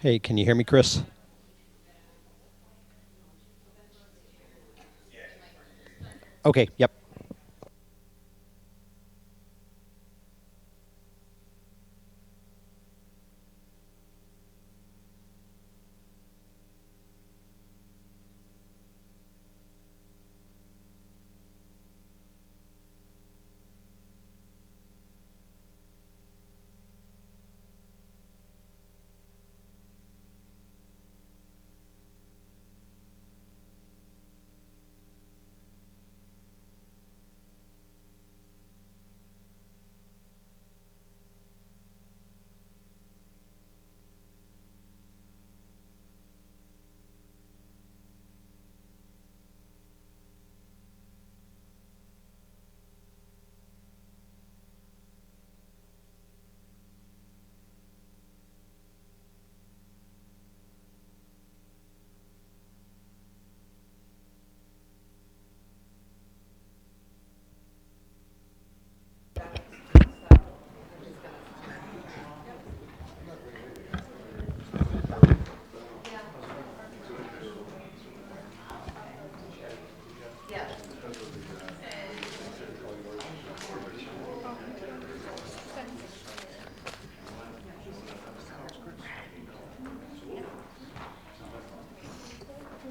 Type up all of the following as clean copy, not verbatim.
Hey, can you hear me, Chris? Okay, yep.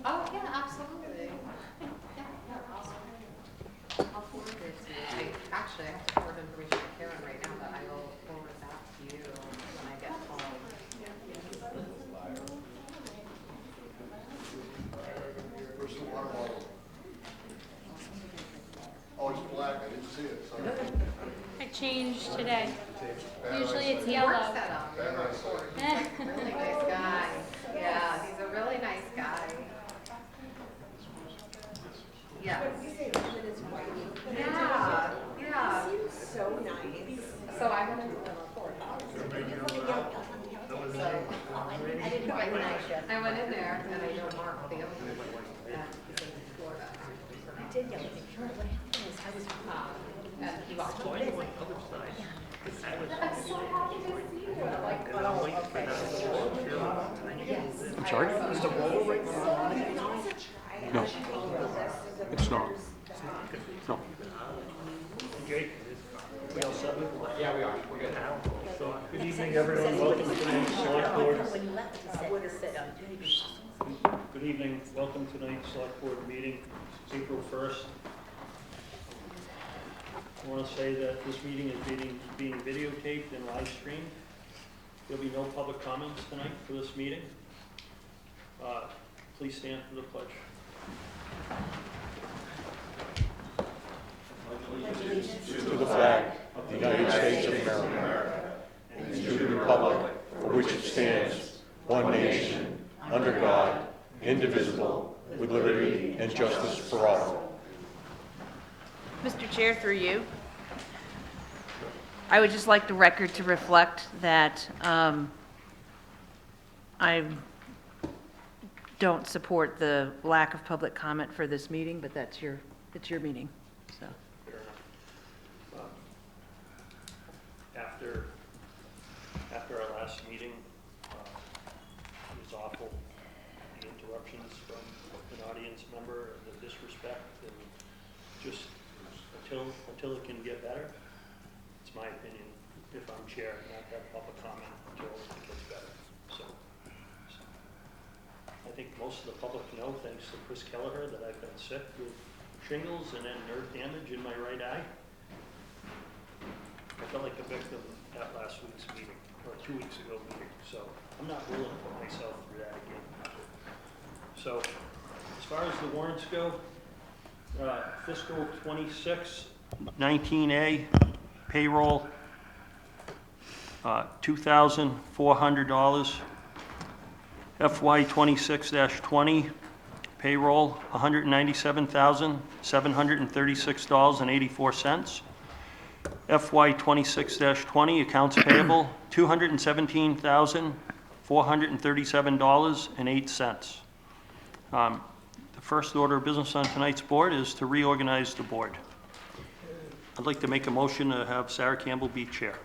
Oh, yeah, absolutely. Yeah, I'll forward it to you. Actually, I have to forward information to Karen right now, but I will forward that to you when I get home. Oh, it's black, I didn't see it, sorry. I changed today. Usually it's He yellow. works at your airport. He's like a really nice guy. Yeah, he's a really nice guy. Yeah. Yeah, yeah. So nice. So I went into the report. I went in there and I know Mark, the other one, he's in Florida. I did get a picture. What happened is I was And he walked away. I'm so happy to see you. I'm like, oh, okay. Yes. I'm sorry? Is the roller right now? No, it's not. No. Jake, we all set? Yeah, we are. We're good. Good evening, everyone. Welcome to tonight's select board. When you left, he said, Good evening. Welcome to tonight's select board meeting, April 1st. I want to say that this meeting is being videotaped and live streamed. There'll be no public comments tonight for this meeting. Please stand for the pledge. To the flag of the United States of America and to the republic for which it stands, one nation, under God, indivisible, with liberty and justice for all. Mr. Chair, through you, I would just like the record to reflect that I don't support the lack of public comment for this meeting, but it's your meeting, so. Fair enough. After our last meeting, it was awful, the interruptions from an audience member, and the disrespect, and just until it can get better, it's my opinion, if I'm chair, not have public comment until it gets better. So I think most of the public know, thanks to Chris Kelleher, that I've been sick with shingles and then nerve damage in my right eye. I felt like a victim at last week's meeting, or 2 weeks ago meeting, so I'm not willing to put myself through that again. So, as far as the warrants go, fiscal 26, 19A, payroll, $2,400. FY 26-20, payroll, $197,736.84. FY 26-20, accounts payable, $217,437.08. The first order of business on tonight's board is to reorganize the board. I'd like to make a motion to have Sarah Campbell be chair.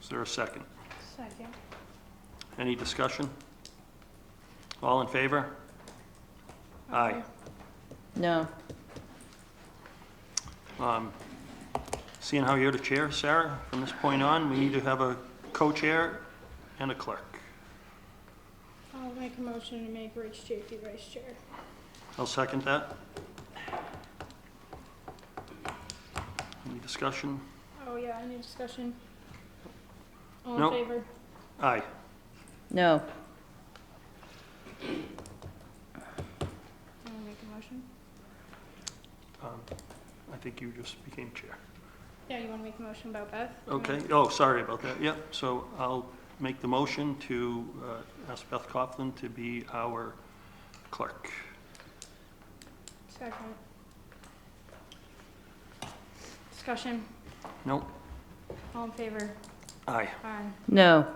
Is there a second? Second. Any discussion? All in favor? Aye. No. Seeing how you're the chair, Sarah, from this point on, we need to have a co-chair and a clerk. I'll make a motion to make Rich Chafee vice chair. I'll second that. Any discussion? Oh yeah, any discussion? All in Nope. favor? Aye. No. I'll make a motion. I think you just became chair. Yeah, you wanna make a motion about Beth? Okay, oh, sorry about that, yep. So I'll make the motion to ask Beth Coughlin to be our clerk. Second. Discussion? Nope. All in favor? Aye. Aye. No.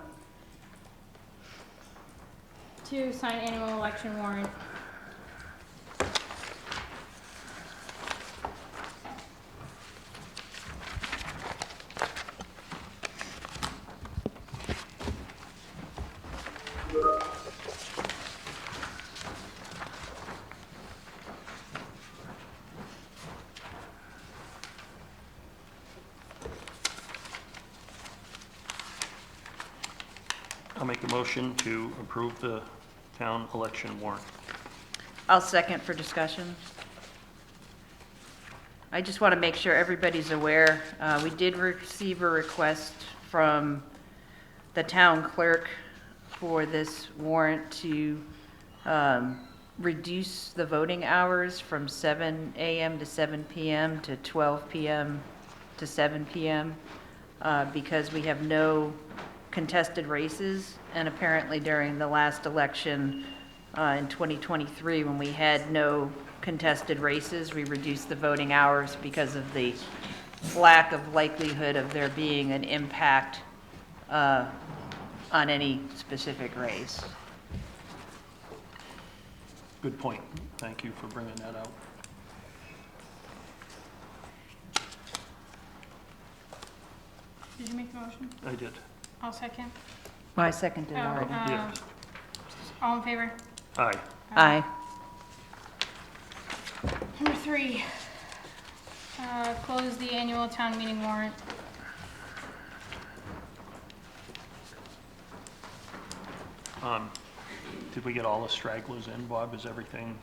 2, sign annual election warrant. I'll make a motion to approve the town election warrant. I'll second for discussion. I just want to make sure everybody's aware. We did receive a request from the town clerk for this warrant to reduce the voting hours from 7 a.m. to 7 p.m. to 12 p.m. to 7 p.m. Because we have no contested races, and apparently during the last election in 2023, when we had no contested races, we reduced the voting hours because of the lack of likelihood of there being an impact on any specific race. Good point. Thank you for bringing that out. Did you make the motion? I did. I'll second. Well, I seconded Oh, already. Yeah. All in favor? Aye. Aye. Number 3, close the annual town meeting warrant. Did we get all the stragglers in, Bob? Is everything,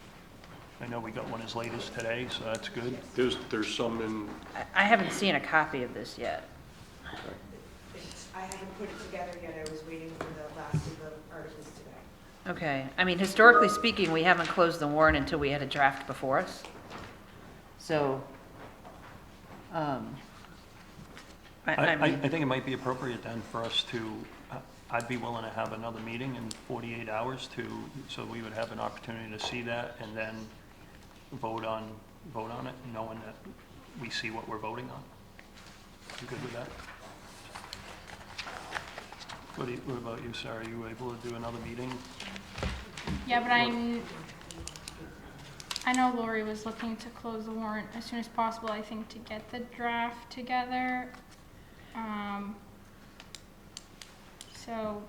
I know we got one as late as today, so that's good. There's some in, I haven't seen a copy of this yet. I haven't put it together yet, I was waiting for the last of the articles today. Okay, I mean, historically speaking, we haven't closed the warrant until we had a draft before us. So, I I mean, think it might be appropriate then for us to, I'd be willing to have another meeting in 48 hours so we would have an opportunity to see that and then vote on it, knowing that we see what we're voting on. You good with that? What about you, Sarah? Are you able to do another meeting? Yeah, but I know Lori was looking to close the warrant as soon as possible, I think, to get the draft together. So,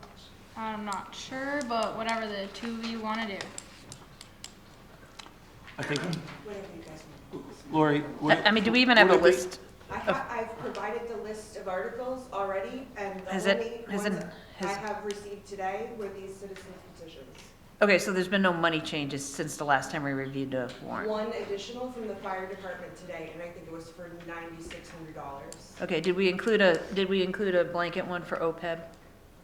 I'm not sure, but whatever the two of you want to do. I think, Whatever you guys want. Lori, I mean, do we even have a would it be- list? I've provided the list of articles already, and the Has only it- ones has it- that I have received today were these citizen petitions. Okay, so there's been no money changes since the last time we reviewed the warrant. One additional from the fire department today, and I think it was for $9,600. Okay, did we include a blanket one for OPEB?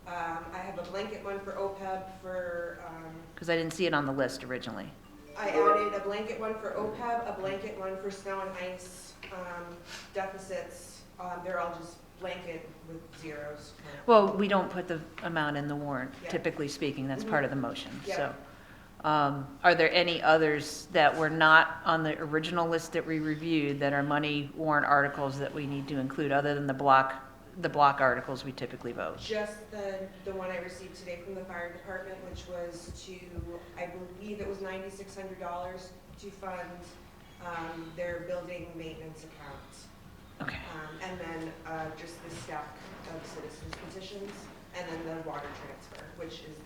I have a blanket one for OPEB for, Because I didn't see it on the list originally. I added a blanket one for OPEB, a blanket one for snow and ice deficits. They're all just blanket with zeros. Well, we don't put the amount in the warrant, Yeah. typically speaking, that's part of the motion, Yeah. so. Are there any others that were not on the original list that we reviewed that are money warrant articles that we need to include, other than the block articles we typically vote? Just the one I received today from the fire department, which was to, I believe it was $9,600 to fund their building maintenance account. Okay, And then just the stack of citizens petitions, and then the water transfer, which is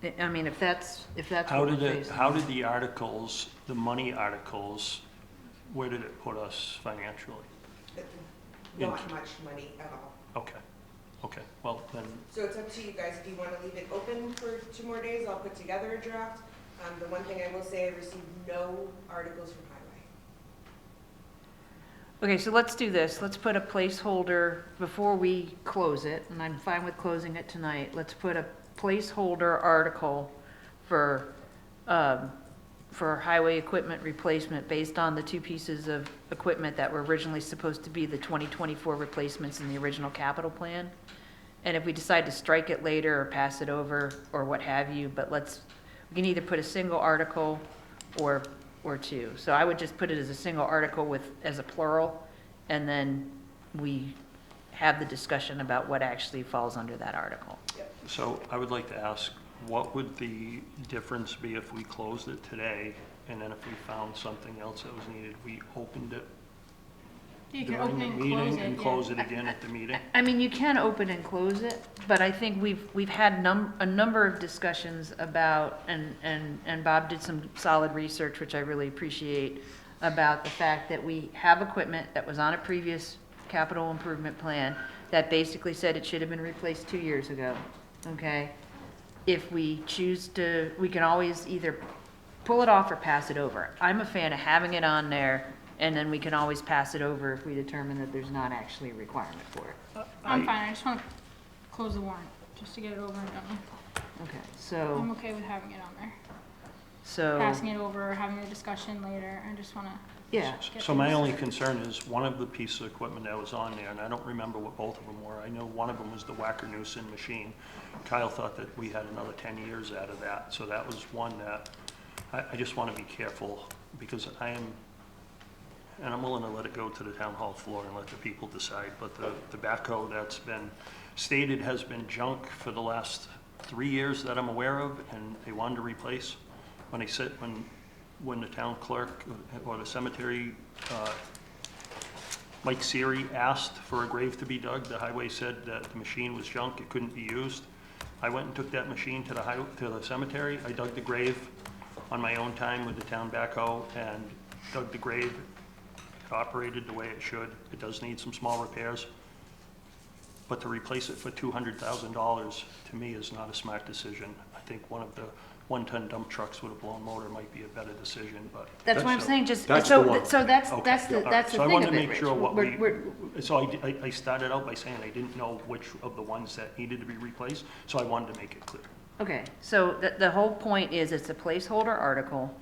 I mean, if that's How what we're did it, facing. how did the articles, the money articles, where did it put us financially? Not much money at all. Okay, well, then, So it's up to you guys. If you want to leave it open for 2 more days, I'll put together a draft. The one thing I will say, I received no articles from highway. Okay, so let's do this. Let's put a placeholder before we close it, and I'm fine with closing it tonight. Let's put a placeholder article for highway equipment replacement based on the 2 pieces of equipment that were originally supposed to be the 2024 replacements in the original capital plan. And if we decide to strike it later or pass it over or what have you, but we can either put a single article or 2. So I would just put it as a single article as a plural, and then we have the discussion about what actually falls under that article. so I would like to ask, what would the difference be if we closed it today, and then if we found something else that was needed, we opened it You can during open the and meeting close it, and yeah. close it again at the meeting? I mean, you can open and close it, but I think we've had a number of discussions about, and Bob did some solid research, which I really appreciate, about the fact that we have equipment that was on a previous capital improvement plan that basically said it should have been replaced 2 years ago, okay? If we choose to, we can always either pull it off or pass it over. I'm a fan of having it on there, and then we can always pass it over if we determine that there's not actually a requirement for it. I'm fine, I just wanna close the warrant, just to get it over and done with. Okay, I'm so, okay with having it on there. so, Passing it over, having a discussion later, I just wanna, yeah, So my only concern is, one of the pieces of equipment that was on there, and I don't remember what both of them were, I know one of them was the Wackernusen machine. Kyle thought that we had another 10 years out of that, so that was one that, I just want to be careful, because and I'm willing to let it go to the town hall floor and let the people decide, but the backhoe that's been stated has been junk for the last 3 years that I'm aware of, and they wanted to replace. When they said, when the town clerk or the cemetery, Mike Siri asked for a grave to be dug, the highway said that the machine was junk, it couldn't be used. I went and took that machine to the cemetery, I dug the grave on my own time with the town backhoe and dug the grave. It operated the way it should. It does need some small repairs. But to replace it for $200,000, to me, is not a smart decision. I think one of the 1-ton dump trucks with a blown motor might be a better decision, but. that's what I'm so- saying, just, That's the one. so that's Okay, the all right. that's the So I thing wanted of to it, make Rich. sure what We're- so I started out by saying I didn't know which of the ones that needed to be replaced, so I wanted to make it clear. Okay, so the whole point is it's a placeholder article.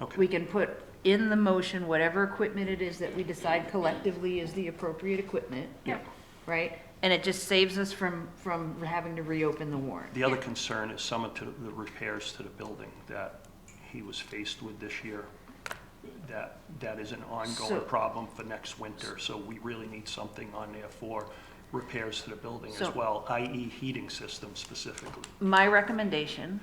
Okay. We can put in the motion whatever equipment it is that we decide collectively is the appropriate equipment, Yeah. right? And it just saves us from having to reopen the warrant. The other concern is some of the repairs to the building that he was faced with this year. That is an ongoing So- problem for next winter, so we really need something on there for repairs to the building So- as well, i.e. heating systems specifically. My recommendation,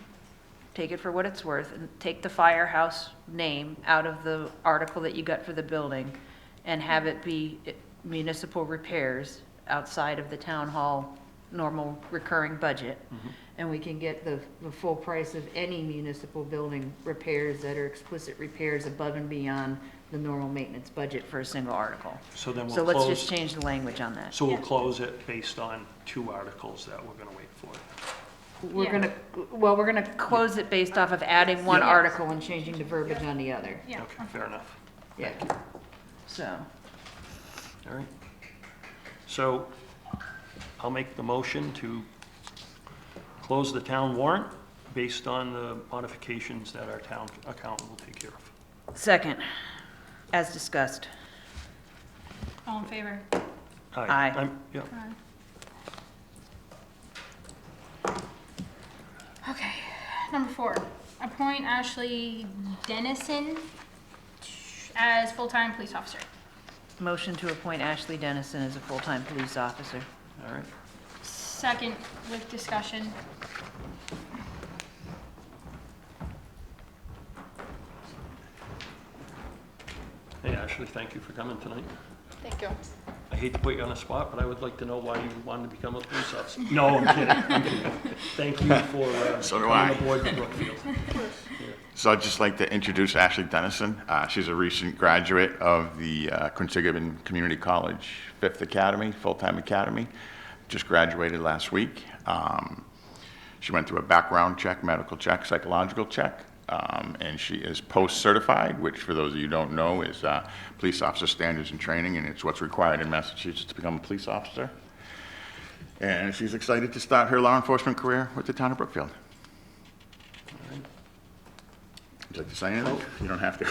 take it for what it's worth, and take the firehouse name out of the article that you got for the building and have it be municipal repairs outside of the town hall normal recurring budget. And we can get the full price of any municipal building repairs that are explicit repairs above and beyond the normal maintenance budget for a single article. So then So we'll let's just close, change the language on that. so we'll close it based on 2 articles that we're gonna wait for. We're gonna close it based off of adding one Yeah. article and changing the verbiage on the other. yeah. Okay, fair enough. Yeah. So, All right. So I'll make the motion to close the town warrant based on the modifications that our town accountant will take care of. second, as discussed. All in favor? Aye. Yeah. Okay, number 4, appoint Ashley Dennison as full-time police officer. Motion to appoint Ashley Dennison as a full-time police officer. All right. Second with discussion. Hey, Ashley, thank you for coming tonight. Thank you. I hate to put you on the spot, but I would like to know why you wanted to become a police officer. No, I'm kidding, I'm kidding. Thank you for So do coming I. aboard the Brookfield. So I'd just like to introduce Ashley Dennison. She's a recent graduate of the Quinsigamond Community College 5th Academy, full-time academy. Just graduated last week. She went through a background check, medical check, psychological check, and she is post-certified, which for those of you who don't know is police officer standards and training, and it's what's required in Massachusetts to become a police officer. And she's excited to start her law enforcement career with the town of Brookfield. Would you like to say anything? You don't have to.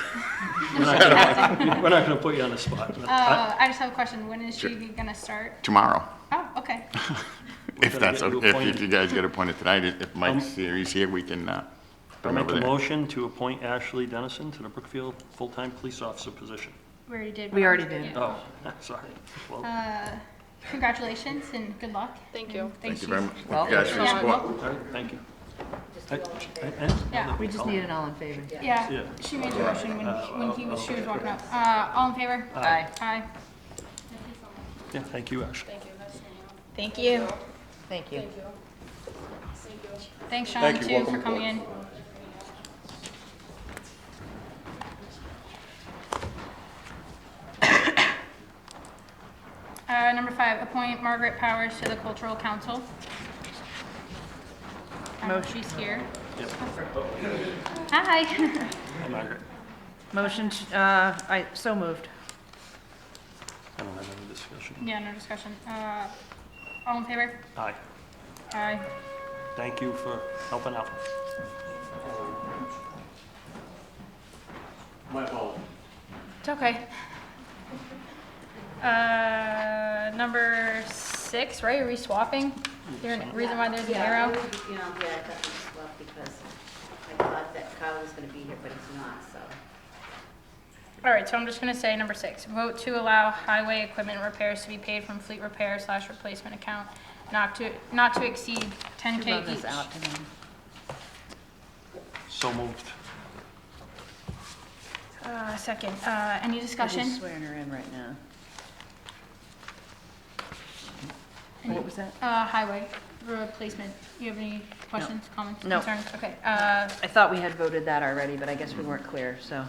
We're not gonna put you on the spot. but I just have a question. When is she gonna start? Tomorrow, Oh, okay. if that's, Get you okay. If appointed. you guys get appointed tonight, if Mike's here, he's here, we can put I him make over a there. motion to appoint Ashley Dennison to the Brookfield full-time police officer position. We already did. We one. already did. Oh, sorry. Well, Congratulations and good luck. Thank you. Thank you very much. Well, Thank you guys for the yeah. support. all right, thank you. Yeah. We just need an all in favor. Yeah, Yeah. she made the motion when she was walking up. All in favor? Aye. Aye. Yeah, thank you, Ashley. Thank you. Thank you. Thanks, Sean, Thank you. too, Welcome for coming in. Number 5, appoint Margaret Powers to the Cultural Council. Motion. She's here. Yep. Hi. Hi, Margaret. Motion, so moved. I don't have any discussion. Yeah, no discussion. All in favor? Aye. Aye. Thank you for helping out. My apologies. It's okay. Number 6, right? Are we swapping? Is there a reason why there's an arrow? You know, yeah, I thought it was left because I thought that Kyle was gonna be here, but he's not, so. All right, so I'm just gonna say number 6, vote to allow highway equipment repairs to be paid from fleet repair / replacement account, not to exceed 10K Run this each. out and then- So moved. Second, any I'm discussion? just swearing her in right now. What was that? Highway replacement. You have any questions, comments, No. concerns? Okay, I thought we had voted that already, but I guess we weren't clear, so.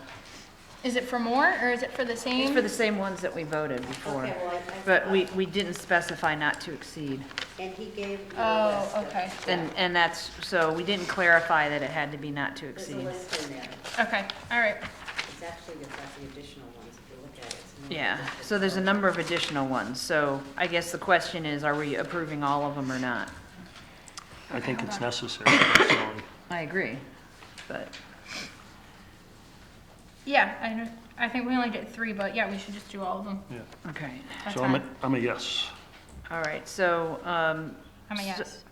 is it for more or is it for the same? It's for the same ones that we voted before. Okay, well, But we didn't specify not to exceed. and he gave me a Oh, list of- okay. And that's, so we didn't clarify that it had to be not to There's a exceed. list in there. Okay, all right. It's actually, got the additional ones, if you look at it. It's more Yeah, than just so there's a the- number of additional ones, so I guess the question is, are we approving all of them or not? I think it's necessary personally. I agree, but, Yeah, I think we only did 3, but yeah, we should just do all of them. Yeah. okay. That's So fine. I'm a yes. All right, so, I'm a yes.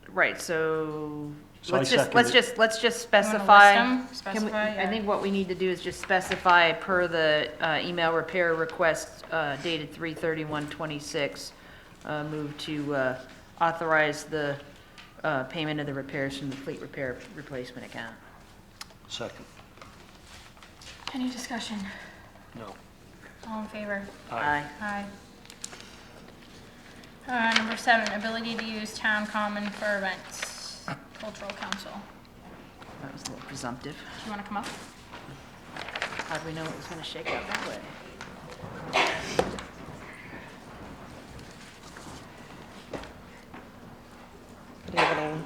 right, so, So I let's just, second let's it. just, let's just You wanna list specify. them? Can we- Specify, I yeah. think what we need to do is just specify per the email repair request dated 3/31/26, move to authorize the payment of the repairs from the fleet repair replacement account. Second. Any discussion? No. All in favor? Aye. Aye. Number 7, ability to use town common for events. Cultural Council. That was a little presumptive. Do you want to come up? How'd we know it was gonna shake out that way? Good evening.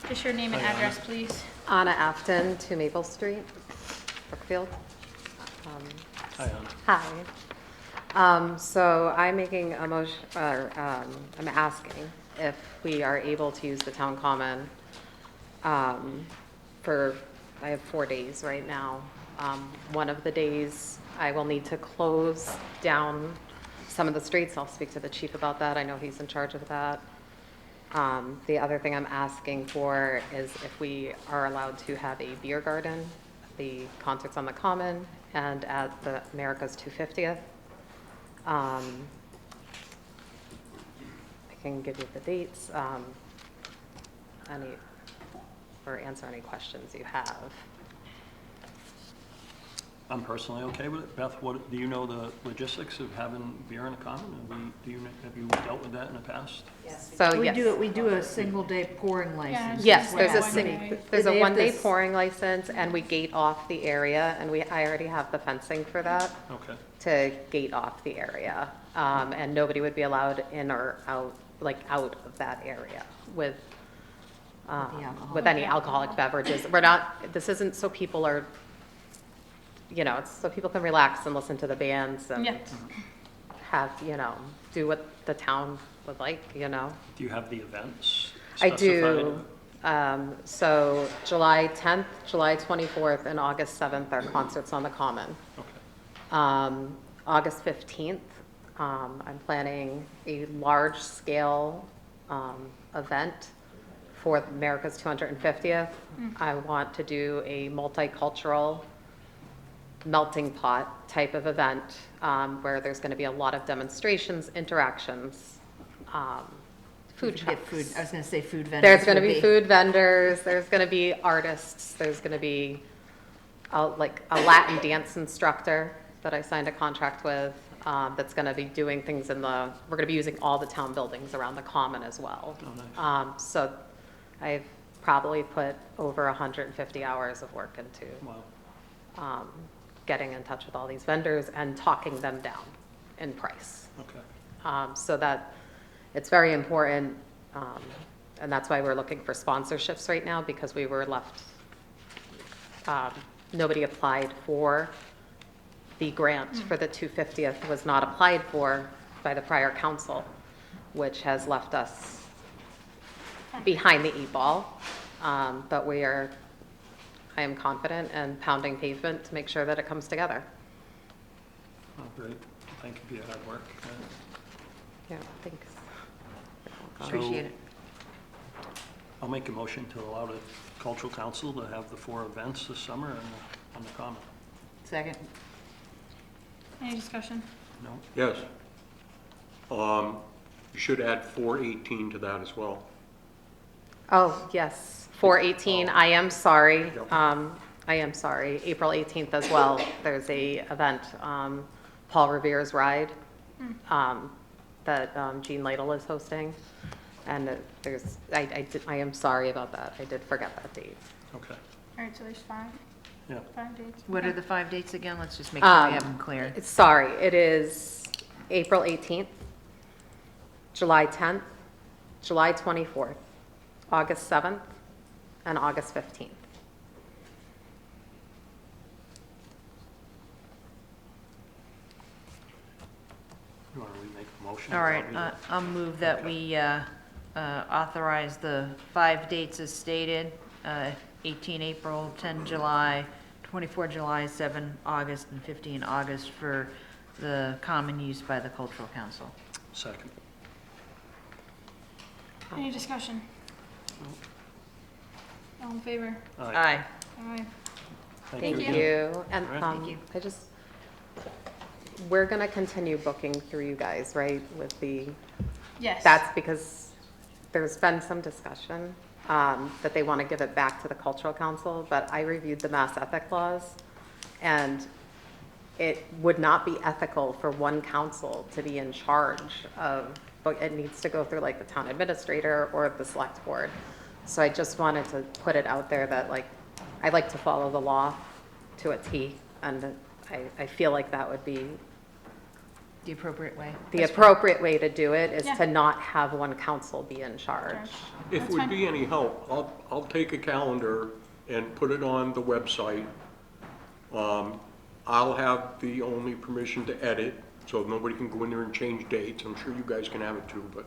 Just your name and Hi, Anna. address, please. Anna Afton, 2 Maple Street, Brookfield. Hi, Anna. Hi. So I'm making a motion, or I'm asking if we are able to use the town common for, I have 4 days right now. One of the days, I will need to close down some of the streets. I'll speak to the chief about that. I know he's in charge of that. The other thing I'm asking for is if we are allowed to have a beer garden, the concerts on the Common and at the America's 250th. I can give you the dates, or answer any questions you have. I'm personally okay with it. Beth, what, do you know the logistics of having beer in a common? Have you dealt with that in the past? So, yes. We do a single day pouring license. Yes, There's there's a a, one day. there's They a have one-day this- pouring license, and we gate off the area, and I already have the fencing for that, Okay. to gate off the area. And nobody would be allowed in or out, like, out of that area with, alcohol. with any alcoholic beverages. We're not, this isn't so people are, it's so people can relax and listen to the bands and Yeah. have, do what the town would like, Do you have the events I specified? do. So July 10th, July 24th, and August 7th are concerts on the Common. Okay. August 15th, I'm planning a large-scale event for America's 250th. I want to do a multicultural melting pot type of event where there's going to be a lot of demonstrations, interactions, food Get trucks. food, I was gonna say food vendors. There's going to would be food vendors, there's going to be artists, there's going to be like a Latin dance instructor that I signed a contract with that's going to be doing things we're going to be using all the town buildings around the Common as well. Oh, nice. So I've probably put over 150 hours of work into Wow. getting in touch with all these vendors and talking them down in price. Okay. So that it's very important, and that's why we're looking for sponsorships right now, because we were left, nobody applied for the grant for the 250th, was not applied for by the prior council, which has left us behind the 8 ball. But I am confident and pounding pavement to make sure that it comes together. Oh, great. Thank you for your hard work. Yeah, thanks. Appreciate it. I'll make a motion to allow the Cultural Council to have the 4 events this summer on the Common. Second. Any discussion? No? Yes. You should add 4/18 to that as well. Oh, yes, 4/18, I am sorry. Yep. I am sorry, April 18th as well, there's a event, Paul Revere's Ride, that Jean Lytle is hosting, and I am sorry about that, I did forget that date. Okay. All right, so there's 5 Yeah. dates. What are the 5 dates again? Let's just make sure we have them clear. Sorry, it is April 18th, July 10th, July 24th, August 7th, and August 15th. You want to remake the motion? All right, I'll move that we authorize the 5 dates as stated, 18 April, 10 July, 24 July, 7 August, and 15 August for the common use by the Cultural Council. Second. Any discussion? All in favor? Aye. Aye. Thank you. you. And All right. Thank you. we're going to continue booking through you guys, right, with Yes. that's because there's been some discussion that they want to give it back to the Cultural Council, but I reviewed the mass ethic laws, and it would not be ethical for one council to be in charge of, but it needs to go through like the town administrator or the select board. So I just wanted to put it out there that I like to follow the law to a T, and I feel like that would be The appropriate way. the appropriate way to do it, is Yeah. to not have one council be in charge. If That's it would fine. be any help, I'll take a calendar and put it on the website. I'll have the only permission to edit, so nobody can go in there and change dates. I'm sure you guys can have it too, but,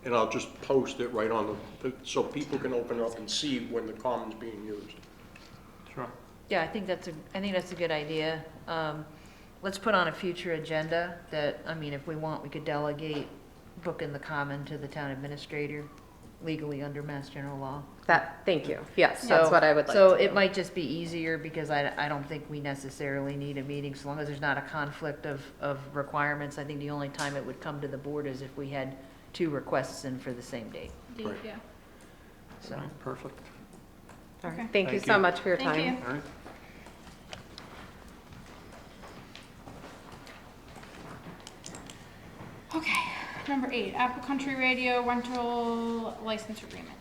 and I'll just post it right on so people can open up and see when the common's being used. Sure. Yeah, I think that's a good idea. Let's put on a future agenda that, if we want, we could delegate booking the common to the town administrator legally under Mass General Law. Thank you, yes, that's So- what I would like So to it do. might just be easier because I don't think we necessarily need a meeting, so long as there's not a conflict of requirements. I think the only time it would come to the board is if we had 2 requests in for the same date, Right. Yeah. so. All right, perfect. All right, Okay. thank you Thank so you. much for your Thank time. you. All right. Okay, number 8, Apple Country Radio rental license agreement.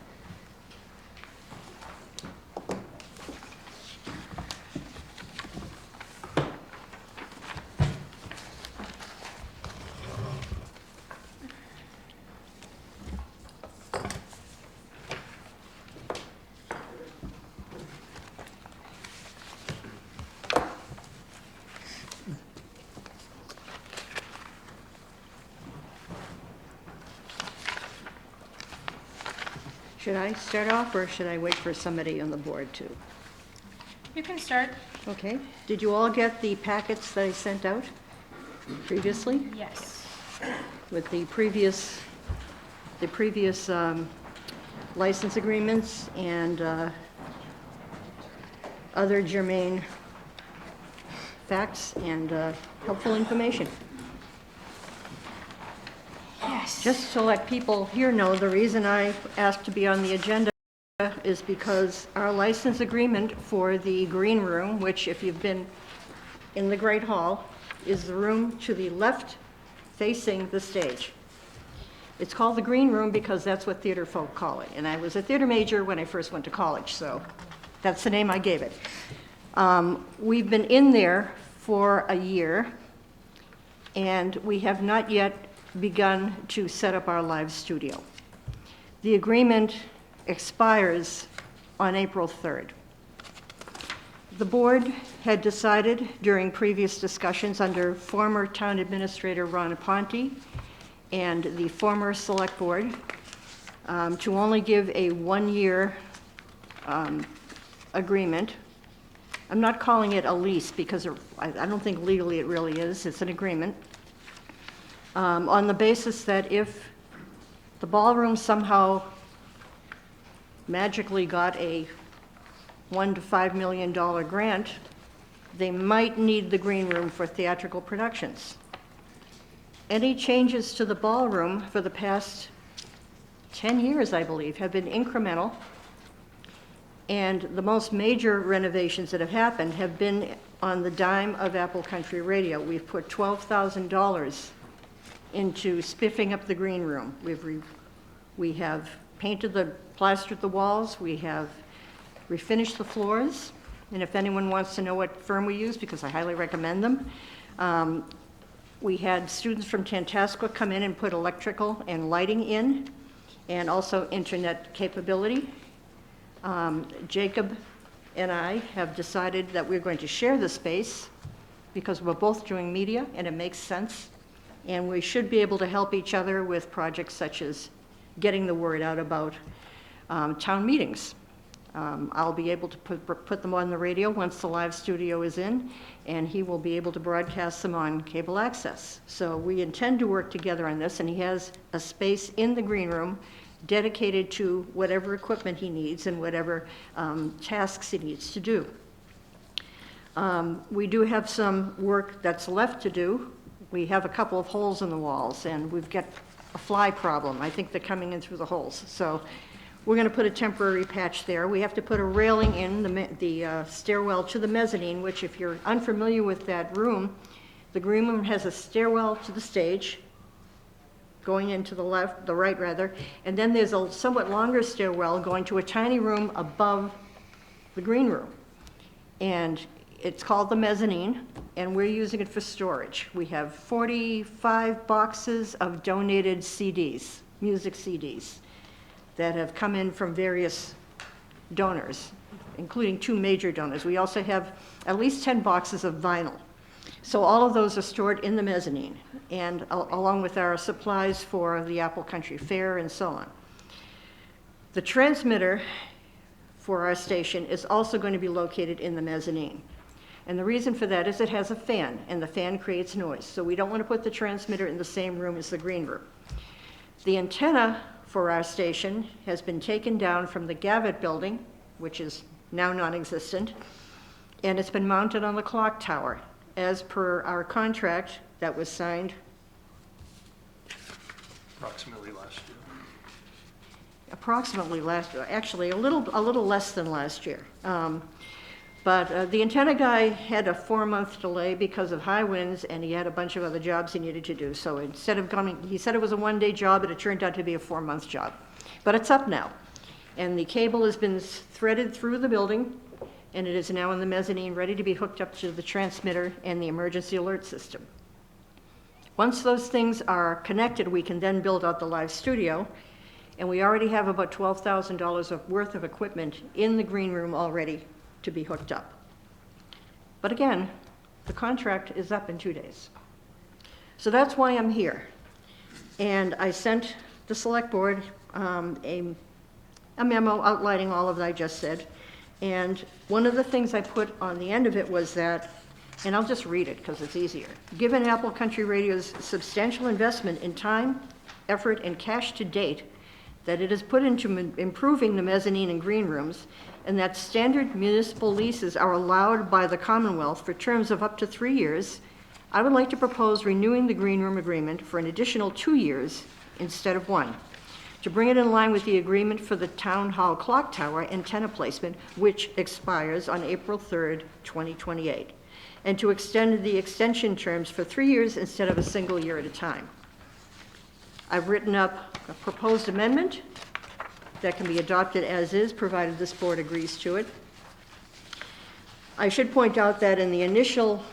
Should I start off, or should I wait for somebody on the board to? You can start. Okay. Did you all get the packets that I sent out previously Yes. with the previous license agreements and other germane facts and helpful information? Yes. Just to let people here know, the reason I asked to be on the agenda is because our license agreement for the green room, which if you've been in the Great Hall, is the room to the left facing the stage. It's called the green room because that's what theater folk call it. And I was a theater major when I first went to college, so that's the name I gave it. We've been in there for a year, and we have not yet begun to set up our live studio. The agreement expires on April 3rd. The board had decided during previous discussions under former town administrator Ron Ponte and the former select board to only give a one-year agreement. I'm not calling it a lease because I don't think legally it really is. It's an agreement. On the basis that if the ballroom somehow magically got a $1 to $5 million grant, they might need the green room for theatrical productions. Any changes to the ballroom for the past 10 years, I believe, have been incremental. And the most major renovations that have happened have been on the dime of Apple Country Radio. We've put $12,000 into spiffing up the green room. We have plastered the walls, we have refinished the floors, and if anyone wants to know what firm we use, because I highly recommend them, we had students from Tantascwa come in and put electrical and lighting in, and also internet capability. Jacob and I have decided that we're going to share the space because we're both doing media and it makes sense. And we should be able to help each other with projects such as getting the word out about town meetings. I'll be able to put them on the radio once the live studio is in, and he will be able to broadcast them on cable access. So we intend to work together on this, and he has a space in the green room dedicated to whatever equipment he needs and whatever tasks he needs to do. We do have some work that's left to do. We have a couple of holes in the walls, and we've got a fly problem. I think they're coming in through the holes. So we're going to put a temporary patch there. We have to put a railing in the stairwell to the mezzanine, which if you're unfamiliar with that room, the green room has a stairwell to the stage, going into the right rather, and then there's a somewhat longer stairwell going to a tiny room above the green room. And it's called the mezzanine, and we're using it for storage. We have 45 boxes of donated CDs, music CDs, that have come in from various donors, including 2 major donors. We also have at least 10 boxes of vinyl. So all of those are stored in the mezzanine, and along with our supplies for the Apple Country Fair and so on. The transmitter for our station is also going to be located in the mezzanine. And the reason for that is it has a fan, and the fan creates noise. So we don't want to put the transmitter in the same room as the green room. The antenna for our station has been taken down from the Gavitt building, which is now non-existent, and it's been mounted on the clock tower, as per our contract that was signed Approximately last year. actually a little less than last year. But the antenna guy had a 4-month delay because of high winds, and he had a bunch of other jobs he needed to do. So instead of coming, he said it was a 1-day job, but it turned out to be a 4-month job. But it's up now. And the cable has been threaded through the building, and it is now in the mezzanine, ready to be hooked up to the transmitter and the emergency alert system. Once those things are connected, we can then build out the live studio, and we already have about $12,000 worth of equipment in the green room already to be hooked up. But again, the contract is up in 2 days. So that's why I'm here. And I sent the select board a memo outlining all of that I just said. And one of the things I put on the end of it was that, and I'll just read it because it's easier. Given Apple Country Radio's substantial investment in time, effort, and cash to date, that it has put into improving the mezzanine and green rooms, and that standard municipal leases are allowed by the Commonwealth for terms of up to 3 years, I would like to propose renewing the green room agreement for an additional 2 years instead of 1, to bring it in line with the agreement for the Town Hall Clock Tower antenna placement, which expires on April 3rd, 2028, and to extend the extension terms for 3 years instead of a single year at a time. I've written up a proposed amendment that can be adopted as is, provided this board agrees to it. I should point out that in the initial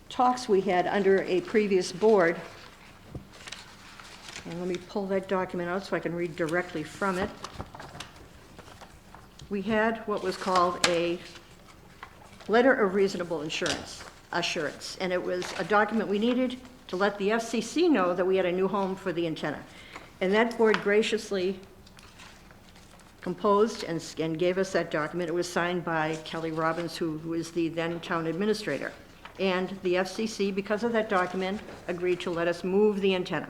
talks we had under a previous board, and let me pull that document out so I can read directly from it. We had what was called a letter of reasonable assurance, and it was a document we needed to let the FCC know that we had a new home for the antenna. And that board graciously composed and gave us that document. It was signed by Kelly Robbins, who is the then town administrator. And the FCC, because of that document, agreed to let us move the antenna.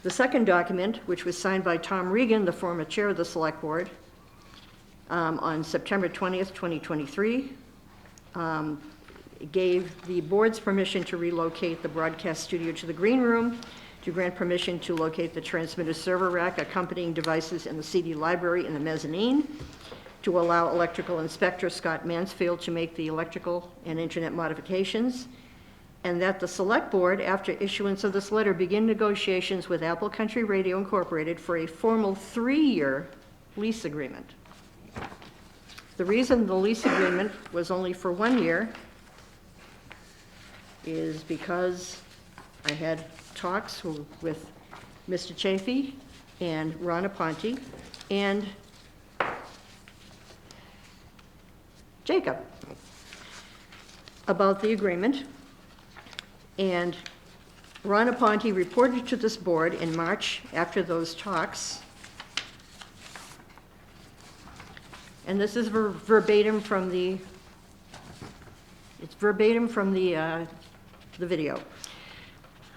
The second document, which was signed by Tom Regan, the former chair of the select board, on September 20th, 2023, gave the board's permission to relocate the broadcast studio to the green room, to grant permission to locate the transmitter server rack, accompanying devices in the CD library in the mezzanine, to allow electrical inspector Scott Mansfield to make the electrical and internet modifications, and that the select board, after issuance of this letter, begin negotiations with Apple Country Radio Incorporated for a formal 3-year lease agreement. The reason the lease agreement was only for 1 year is because I had talks with Mr. Chafee and Ron Aponte and Jacob about the agreement. And Ron Aponte reported to this board in March after those talks. And this is verbatim from the video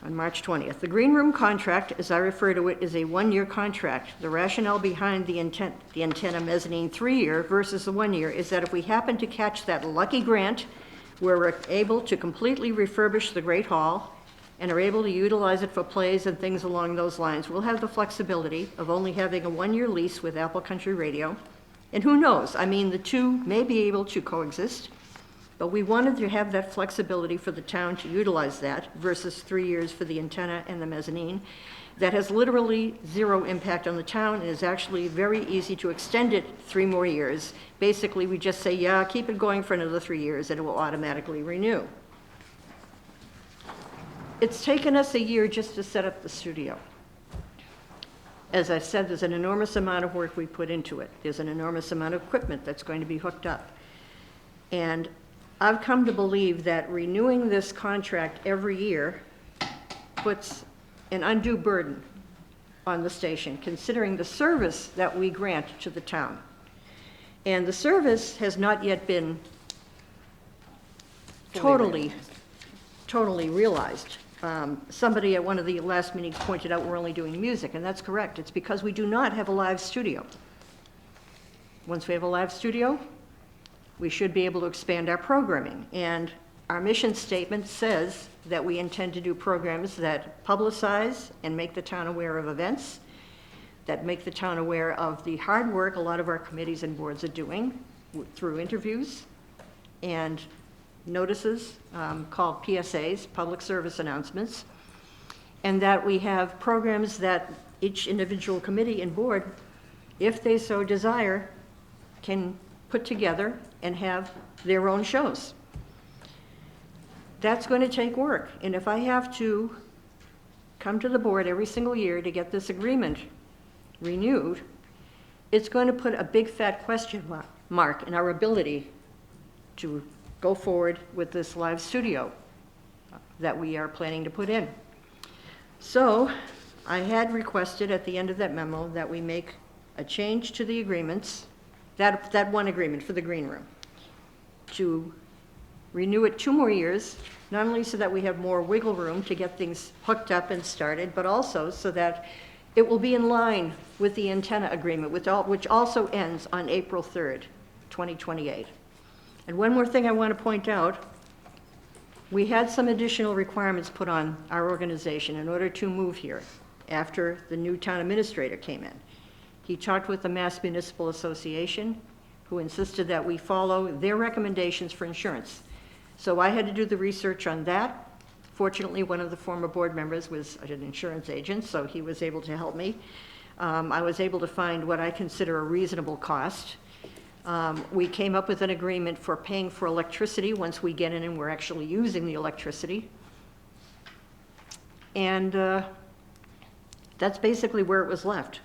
on March 20th. The green room contract, as I refer to it, is a 1-year contract. The rationale behind the antenna mezzanine 3-year versus the 1 year is that if we happen to catch that lucky grant, we're able to completely refurbish the Great Hall and are able to utilize it for plays and things along those lines. We'll have the flexibility of only having a 1-year lease with Apple Country Radio. And who knows, I mean, the two may be able to coexist, but we wanted to have that flexibility for the town to utilize that versus 3 years for the antenna and the mezzanine. That has literally 0 impact on the town and is actually very easy to extend it 3 more years. Basically, we just say, yeah, keep it going for another 3 years and it will automatically renew. It's taken us a year just to set up the studio. As I said, there's an enormous amount of work we put into it. There's an enormous amount of equipment that's going to be hooked up. And I've come to believe that renewing this contract every year puts an undue burden on the station, considering the service that we grant to the town. And the service has not yet been totally realized. Somebody at one of the last meetings pointed out we're only doing music, and that's correct. It's because we do not have a live studio. Once we have a live studio, we should be able to expand our programming. And our mission statement says that we intend to do programs that publicize and make the town aware of events, that make the town aware of the hard work a lot of our committees and boards are doing through interviews, and notices called PSAs, public service announcements, and that we have programs that each individual committee and board, if they so desire, can put together and have their own shows. That's going to take work, and if I have to come to the board every single year to get this agreement renewed, it's going to put a big fat question mark in our ability to go forward with this live studio that we are planning to put in. So I had requested at the end of that memo that we make a change to the agreements, that one agreement for the green room, to renew it 2 more years, not only so that we have more wiggle room to get things hooked up and started, but also so that it will be in line with the antenna agreement, which also ends on April 3rd, 2028. And one more thing I want to point out, we had some additional requirements put on our organization in order to move here after the new town administrator came in. He talked with the Mass Municipal Association, who insisted that we follow their recommendations for insurance. So I had to do the research on that. Fortunately, one of the former board members was an insurance agent, so he was able to help me. I was able to find what I consider a reasonable cost. We came up with an agreement for paying for electricity once we get in and we're actually using the electricity. And that's basically where it was left.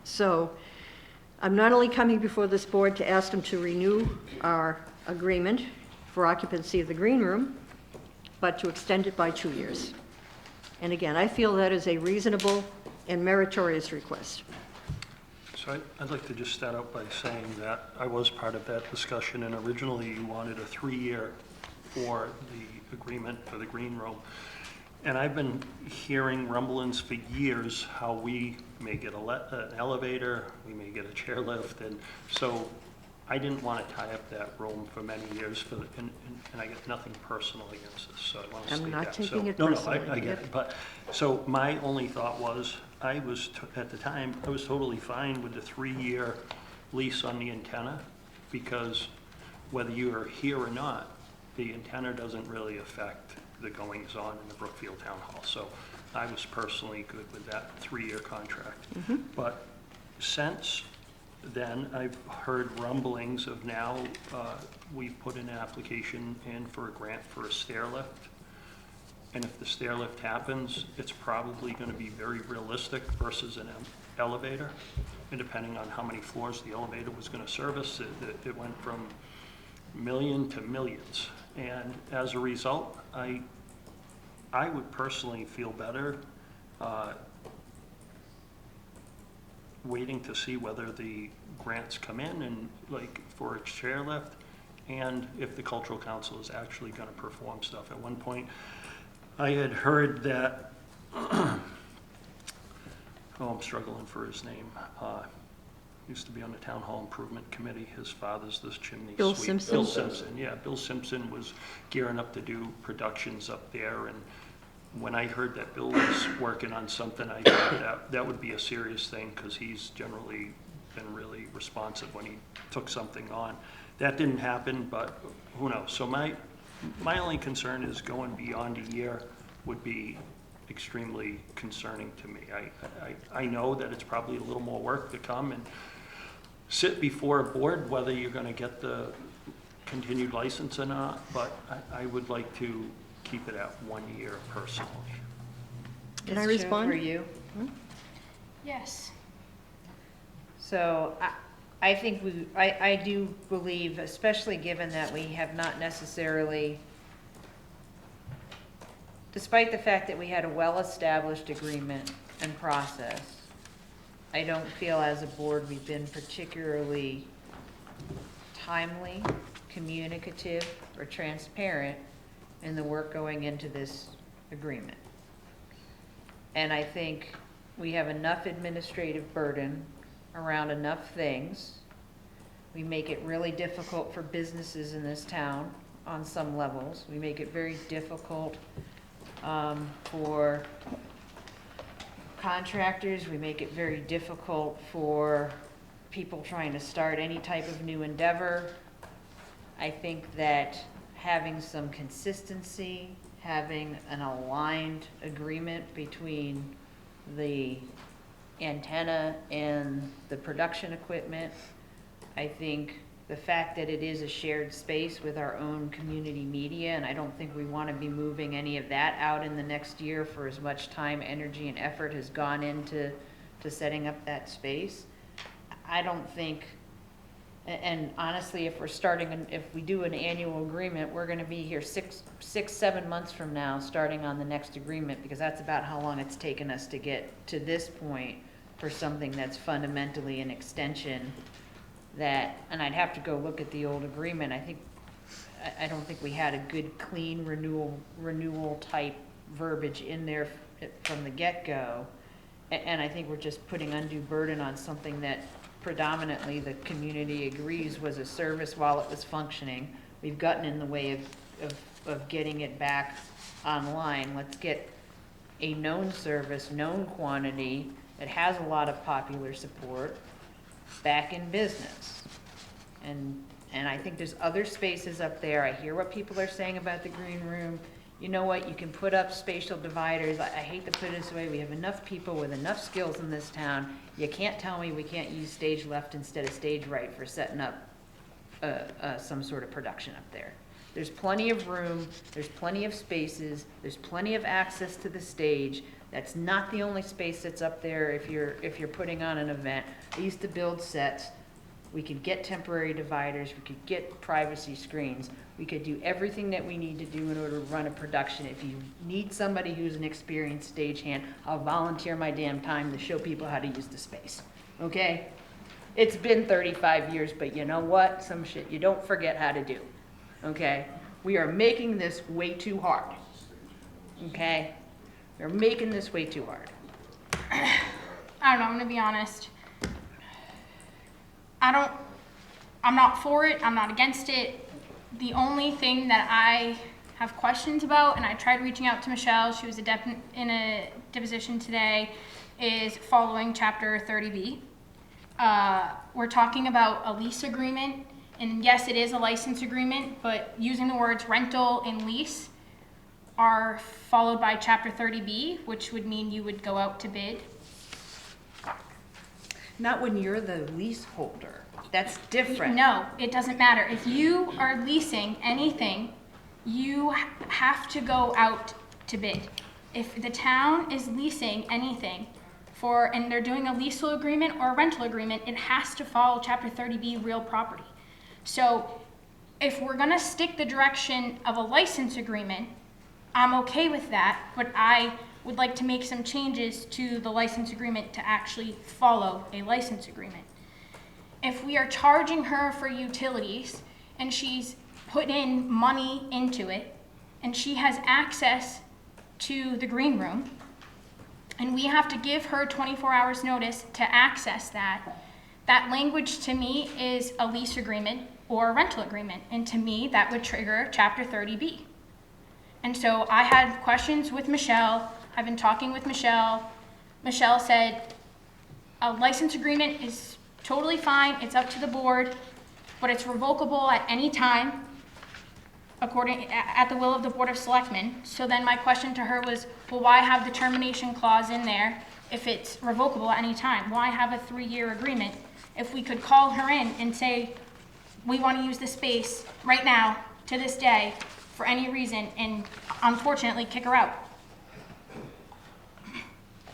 So I'm not only coming before this board to ask them to renew our agreement for occupancy of the green room, but to extend it by 2 years. And again, I feel that is a reasonable and meritorious request. So I'd like to just start out by saying that I was part of that discussion, and originally you wanted a 3-year for the agreement for the green room. And I've been hearing rumblings for years how we may get an elevator, we may get a chairlift, and so I didn't want to tie up that room for many years, and I get nothing personal against this, so I want to state that. I'm not taking So- it No, personally. I get it, but, so my only thought was, at the time, I was totally fine with the 3-year lease on the antenna, because whether you are here or not, the antenna doesn't really affect the goings-on in the Brookfield Town Hall. So I was personally good with that 3-year contract. But since then, I've heard rumblings of now, we've put an application in for a grant for a stair lift. And if the stair lift happens, it's probably going to be very realistic versus an elevator. And depending on how many floors the elevator was going to service, it went from million to millions. And as a result, I would personally feel better waiting to see whether the grants come in and like for a chairlift, and if the cultural council is actually going to perform stuff. At one point, I had heard that, oh, I'm struggling for his name. Used to be on the Town Hall Improvement Committee. His father's this chimney Bill sweep. Simpson? Bill Simpson, yeah. Bill Simpson was gearing up to do productions up there, and when I heard that Bill was working on something, I thought that would be a serious thing, because he's generally been really responsive when he took something on. That didn't happen, but who knows? So my only concern is going beyond a year would be extremely concerning to me. I know that it's probably a little more work to come and sit before a board, whether you're going to get the continued license or not, but I would like to keep it at 1 year personally. Can I Ms. Cho, respond? For you. Yes. So I think I do believe, especially given that we have not necessarily, despite the fact that we had a well-established agreement and process, I don't feel as a board we've been particularly timely, communicative, or transparent in the work going into this agreement. And I think we have enough administrative burden around enough things. We make it really difficult for businesses in this town on some levels. We make it very difficult for contractors. We make it very difficult for people trying to start any type of new endeavor. I think that having some consistency, having an aligned agreement between the antenna and the production equipment, I think the fact that it is a shared space with our own community media, and I don't think we want to be moving any of that out in the next year for as much time, energy, and effort has gone into setting up that space. I don't think, and honestly, if we do an annual agreement, we're gonna be here 7 months from now, starting on the next agreement, because that's about how long it's taken us to get to this point for something that's fundamentally an extension that, and I'd have to go look at the old agreement. I don't think we had a good, clean renewal type verbiage in there from the get-go. And I think we're just putting undue burden on something that predominantly the community agrees was a service while it was functioning. We've gotten in the way of getting it back online. Let's get a known service, known quantity, that has a lot of popular support back in business. And I think there's other spaces up there. I hear what people are saying about the green room. You know what, you can put up spatial dividers. I hate to put it this way, we have enough people with enough skills in this town. You can't tell me we can't use stage left instead of stage right for setting up some sort of production up there. There's plenty of room, there's plenty of spaces, there's plenty of access to the stage. That's not the only space that's up there if you're putting on an event. I used to build sets. We could get temporary dividers, we could get privacy screens, we could do everything that we need to do in order to run a production. If you need somebody who's an experienced stagehand, I'll volunteer my damn time to show people how to use the space, okay? It's been 35 years, but you know what? Some shit you don't forget how to do, okay? We are making this way too hard, okay? We're making this way too hard. I don't know, I'm gonna be honest. I'm not for it, I'm not against it. The only thing that I have questions about, and I tried reaching out to Michelle, she was in a deposition today, is following chapter 30B. We're talking about a lease agreement, and yes, it is a license agreement, but using the words rental and lease are followed by chapter 30B, which would mean you would go out to bid. Not when you're the leaseholder. That's different. No, it doesn't matter. If you are leasing anything, you have to go out to bid. If the town is leasing anything and they're doing a leasehold agreement or a rental agreement, it has to follow chapter 30B real property. So if we're gonna stick the direction of a license agreement, I'm okay with that, but I would like to make some changes to the license agreement to actually follow a license agreement. If we are charging her for utilities and she's put in money into it and she has access to the green room and we have to give her 24 hours notice to access that, that language to me is a lease agreement or a rental agreement. And to me, that would trigger chapter 30B. And so I had questions with Michelle. I've been talking with Michelle. Michelle said a license agreement is totally fine, it's up to the board, but it's revocable at any time at the will of the Board of Selectmen. So then my question to her was, well, why have the termination clause in there if it's revocable at any time? Why have a 3-year agreement if we could call her in and say, we want to use this space right now to this day for any reason and unfortunately kick her out?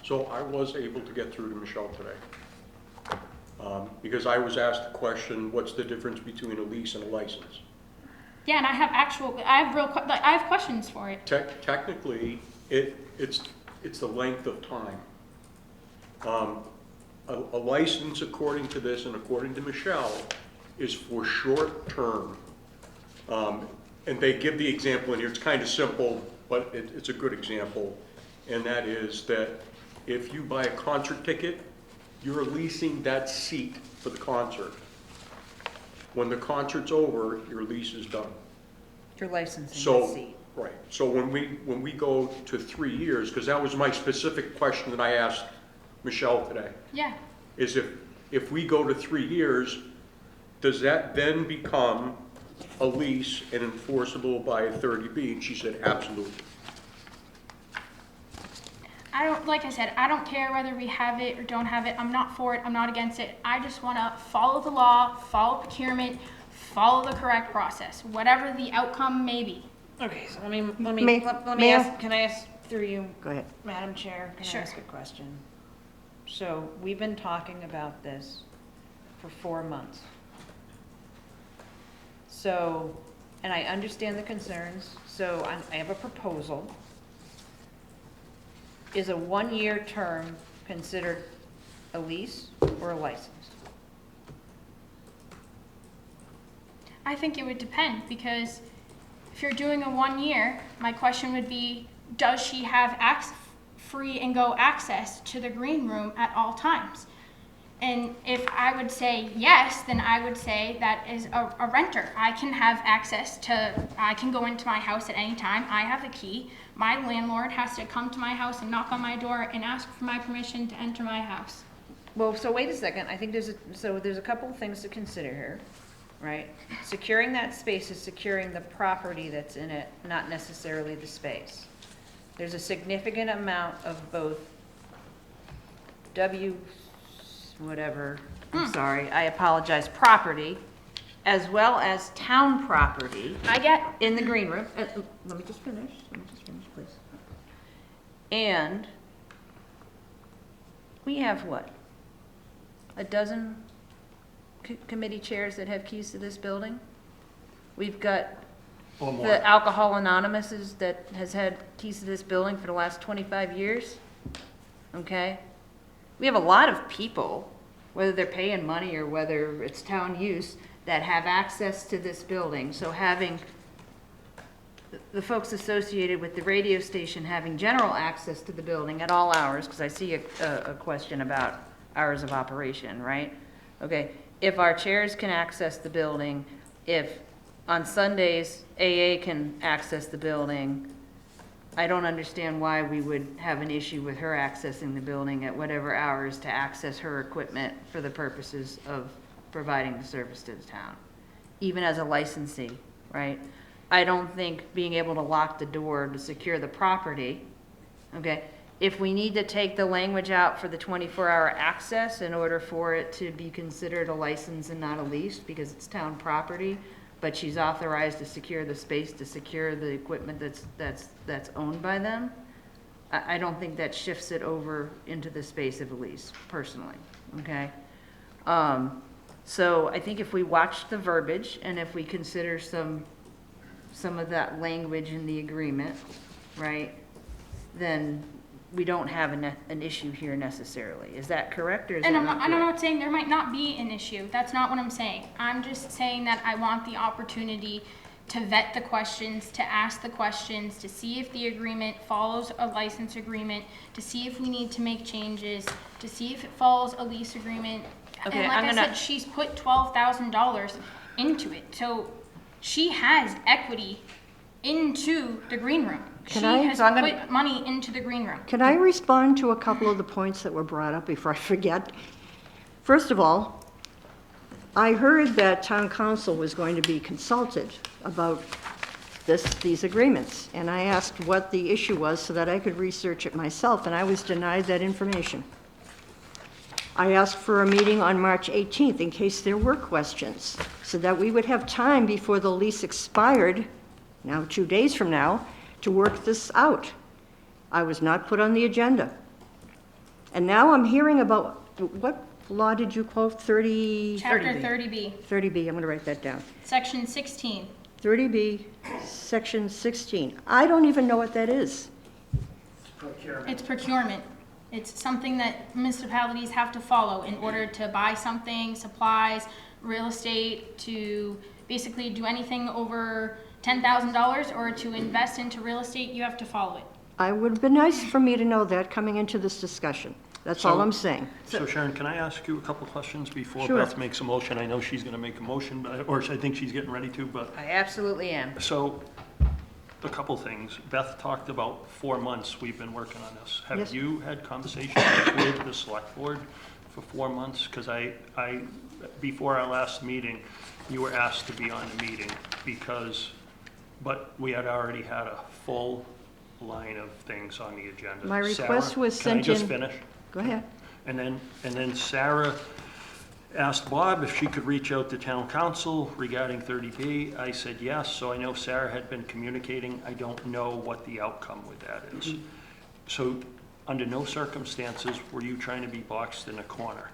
So I was able to get through to Michelle today. Because I was asked the question, what's the difference between a lease and a license? Yeah, and I have questions for it. Technically, it's the length of time. A license, according to this and according to Michelle, is for short term. And they give the example in here, it's kind of simple, but it's a good example. And that is that if you buy a concert ticket, you're leasing that seat for the concert. When the concert's over, your lease is done. You're licensing the So, seat. right, so when we go to 3 years, because that was my specific question that I asked Michelle today, Yeah. is if we go to 3 years, does that then become a lease and enforceable by a 30B? And she said, absolutely. I don't, like I said, I don't care whether we have it or don't have it. I'm not for it. I'm not against it. I just want to follow the law, follow procurement, follow the correct process, whatever the outcome may be. Okay, so let me May I- ask, can I ask through you? Go ahead. Madam Chair, can I Sure. ask a question? So we've been talking about this for 4 months. So, and I understand the concerns, so I have a proposal. Is a 1-year term considered a lease or a license? I think it would depend, because if you're doing a 1 year, my question would be, does she have free and go access to the green room at all times? And if I would say yes, then I would say that is a renter. I can have access to, I can go into my house at any time. I have the key. My landlord has to come to my house and knock on my door and ask for my permission to enter my house. Well, so wait a second, I think there's a couple of things to consider here, right? Securing that space is securing the property that's in it, not necessarily the space. There's a significant amount of both I'm sorry, I apologize, property, as well as town property I get, in the green room. Let me just finish, please. And we have what? A dozen committee chairs that have keys to this building? We've got Or more. the Alcohol Anonymous that has had keys to this building for the last 25 years, okay? We have a lot of people, whether they're paying money or whether it's town use, that have access to this building. So having the folks associated with the radio station having general access to the building at all hours, because I see a question about hours of operation, right? Okay, if our chairs can access the building, if on Sundays AA can access the building, I don't understand why we would have an issue with her accessing the building at whatever hours to access her equipment for the purposes of providing the service to the town, even as a licensee, right? I don't think being able to lock the door to secure the property, okay? If we need to take the language out for the 24-hour access in order for it to be considered a license and not a lease because it's town property, but she's authorized to secure the space, to secure the equipment that's owned by them, I don't think that shifts it over into the space of a lease, personally, okay? So I think if we watch the verbiage and if we consider some of that language in the agreement, right, then we don't have an issue here necessarily. Is that correct, or is that and I'm not not, correct? I'm not saying there might not be an issue. That's not what I'm saying. I'm just saying that I want the opportunity to vet the questions, to ask the questions, to see if the agreement follows a license agreement, to see if we need to make changes, to see if it follows a lease agreement. Okay, And like I'm I gonna- said, she's put $12,000 into it. So she has equity into the green room. Can She I- has So I'm gonna- put money into the green room. Can I respond to a couple of the points that were brought up before I forget? First of all, I heard that town council was going to be consulted about these agreements, and I asked what the issue was so that I could research it myself, and I was denied that information. I asked for a meeting on March 18th in case there were questions, so that we would have time before the lease expired, now 2 days from now, to work this out. I was not put on the agenda. And now I'm hearing about, what law did you quote, 30? Chapter 30B, 30B, I'm going to write that down. section 16. 30B, section 16. I don't even know what that is. It's procurement. It's something that municipalities have to follow in order to buy something, supplies, real estate, to basically do anything over $10,000 or to invest into real estate, you have to follow it. It would have been nice for me to know that coming into this discussion. That's all So- I'm saying. So Sharon, can I ask you a couple questions before Sure. Beth makes a motion? I know she's going to make a motion, or I think she's getting ready to, but, I absolutely am. so, a couple things. Beth talked about 4 months we've been working on this. Yes. Have you had conversations with the select board for 4 months? Because before our last meeting, you were asked to be on the meeting but we had already had a full line of things on the agenda. My request Sarah, was sent in. Can I just finish? Go ahead. And then Sarah asked Bob if she could reach out to town council regarding 30B. I said yes, so I know Sarah had been communicating. I don't know what the outcome with that is. So under no circumstances were you trying to be boxed in a corner.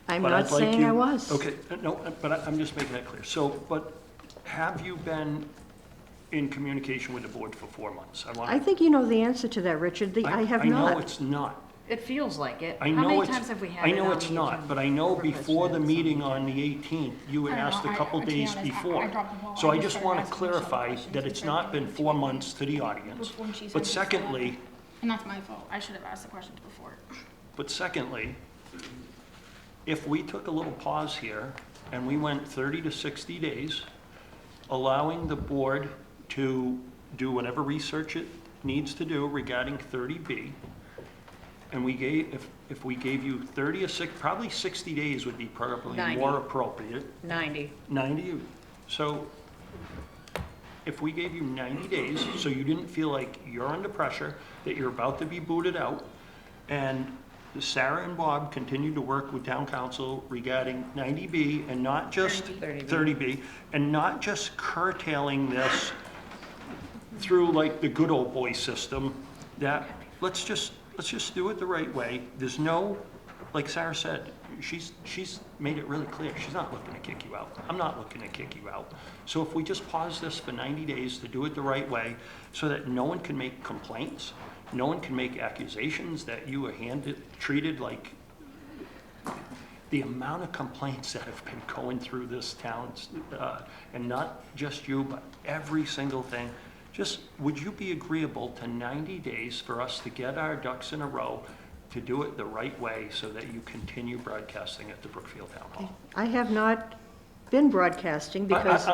I'm But not I'd like saying you- I was. Okay, no, but I'm just making that clear. So, but have you been in communication with the board for 4 months? I think you know the answer to that, Richard. I have I know not. it's not. It feels like it. I How know many it's, times have we had I it know on it's the not, agenda? but I know Or before the posted meeting something? on the 18th, you had I don't asked know, a couple to be days honest, before. I dropped the ball. So I I just just started want to asking Michelle clarify questions that it's because not been I 4 months to the audience. Before when she said But before. secondly, And that's my fault. I should have asked the questions before. if we took a little pause here and we went 30 to 60 days, allowing the board to do whatever research it needs to do regarding 30B, and if we gave you 30 or 60, probably 60 days would be probably 90. more appropriate. 90. 90, so if we gave you 90 days, so you didn't feel like you're under pressure, that you're about to be booted out, and Sarah and Bob continued to work with town council regarding 90B and not just 30B, and not just curtailing this through like the good old boy system, that let's just do it the right way. There's no, like Sarah said, she's made it really clear, she's not looking to kick you out. I'm not looking to kick you out. So if we just pause this for 90 days to do it the right way, so that no one can make complaints, no one can make accusations that you were treated like, the amount of complaints that have been going through this town, and not just you, but every single thing. Just, would you be agreeable to 90 days for us to get our ducks in a row, to do it the right way so that you continue broadcasting at the Brookfield Town Hall? I have not been broadcasting because,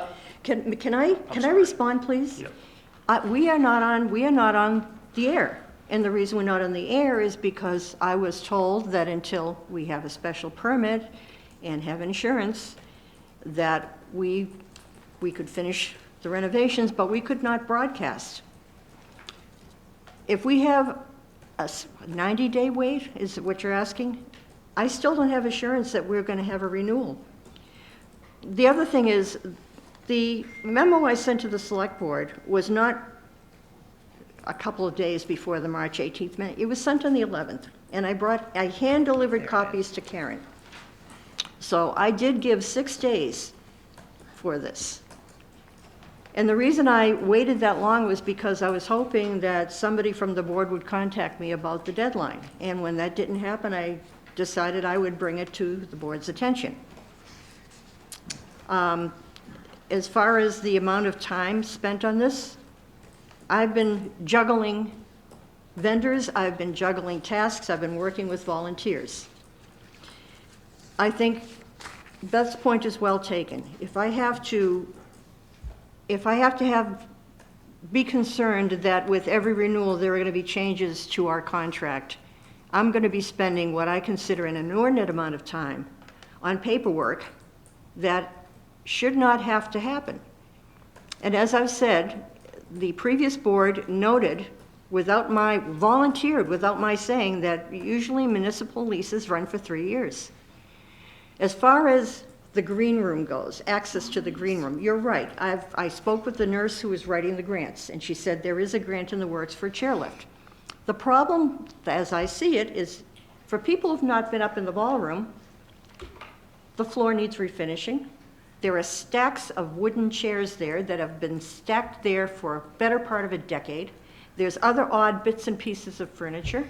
can I sorry. respond, please? Yep. We are not on the air. And the reason we're not on the air is because I was told that until we have a special permit and have insurance, that we could finish the renovations, but we could not broadcast. If we have a 90-day wait, is what you're asking? I still don't have assurance that we're going to have a renewal. The other thing is, the memo I sent to the select board was not a couple of days before the March 18th meeting. It was sent on the 11th, and I hand-delivered copies to Karen. So I did give 6 days for this. And the reason I waited that long was because I was hoping that somebody from the board would contact me about the deadline. And when that didn't happen, I decided I would bring it to the board's attention. As far as the amount of time spent on this, I've been juggling vendors, I've been juggling tasks, I've been working with volunteers. I think Beth's point is well taken. If I have to be concerned that with every renewal there are going to be changes to our contract, I'm going to be spending what I consider an inordinate amount of time on paperwork that should not have to happen. And as I've said, the previous board noted, volunteered without my saying, that usually municipal leases run for 3 years. As far as the green room goes, access to the green room, you're right. I spoke with the nurse who was writing the grants, and she said there is a grant in the works for a chairlift. The problem, as I see it, is for people who've not been up in the ballroom, the floor needs refinishing. There are stacks of wooden chairs there that have been stacked there for a better part of a decade. There's other odd bits and pieces of furniture.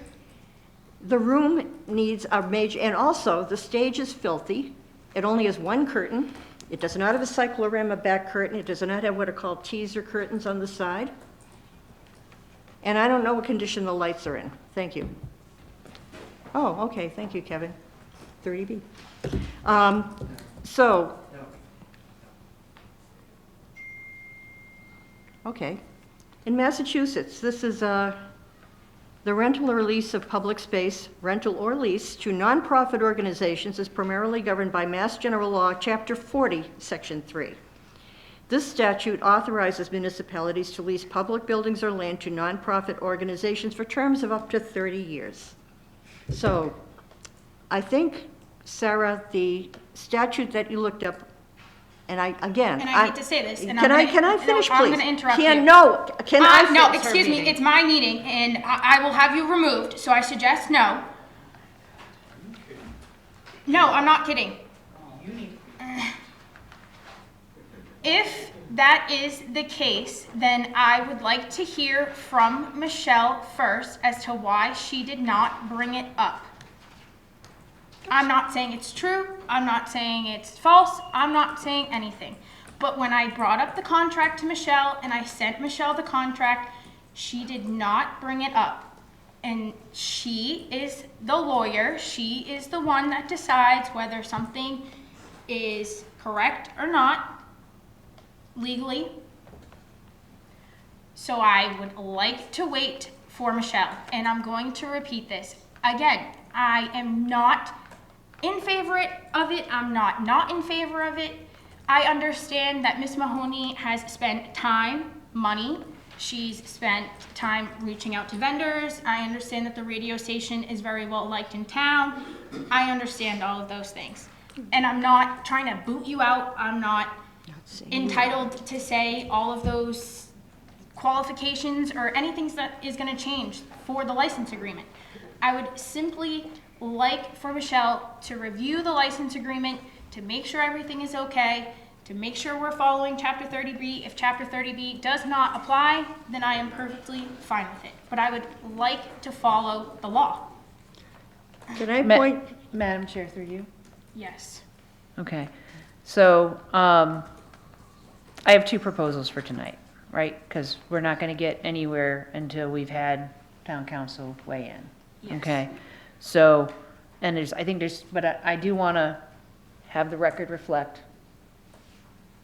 The room needs a major, and also the stage is filthy. It only has one curtain. It does not have a cyclorama back curtain. It does not have what are called teaser curtains on the side. And I don't know what condition the lights are in. Thank you. Oh, okay, thank you, Kevin. 30B. Okay. In Massachusetts, this is The rental or lease of public space, rental or lease, to nonprofit organizations is primarily governed by Mass General Law, Chapter 40, Section 3. This statute authorizes municipalities to lease public buildings or land to nonprofit organizations for terms of up to 30 years. So I think, Sarah, the statute that you looked up, and I hate to say this, and can I'm I gonna- finish, no, please? I'm gonna interrupt Can you. no, can I finish? No, excuse me, it's my meeting, and I will have you removed, so I suggest no. No, I'm not kidding. If that is the case, then I would like to hear from Michelle first as to why she did not bring it up. I'm not saying it's true, I'm not saying it's false, I'm not saying anything. But when I brought up the contract to Michelle and I sent Michelle the contract, she did not bring it up. And she is the lawyer, she is the one that decides whether something is correct or not legally. So I would like to wait for Michelle, and I'm going to repeat this. Again, I am not in favor of it, I'm not in favor of it. I understand that Ms. Mahoney has spent time, money, she's spent time reaching out to vendors. I understand that the radio station is very well liked in town. I understand all of those things. And I'm not trying to boot you out, I'm not entitled to say all of those qualifications or anything that is gonna change for the license agreement. I would simply like for Michelle to review the license agreement, to make sure everything is okay, to make sure we're following Chapter 30B. If Chapter 30B does not apply, then I am perfectly fine with it. But I would like to follow the law. Can I point? Madam Chair, through you? Yes. Okay, so I have two proposals for tonight, right? Because we're not going to get anywhere until we've had town council weigh in. Yes. Okay, so, and but I do want to have the record reflect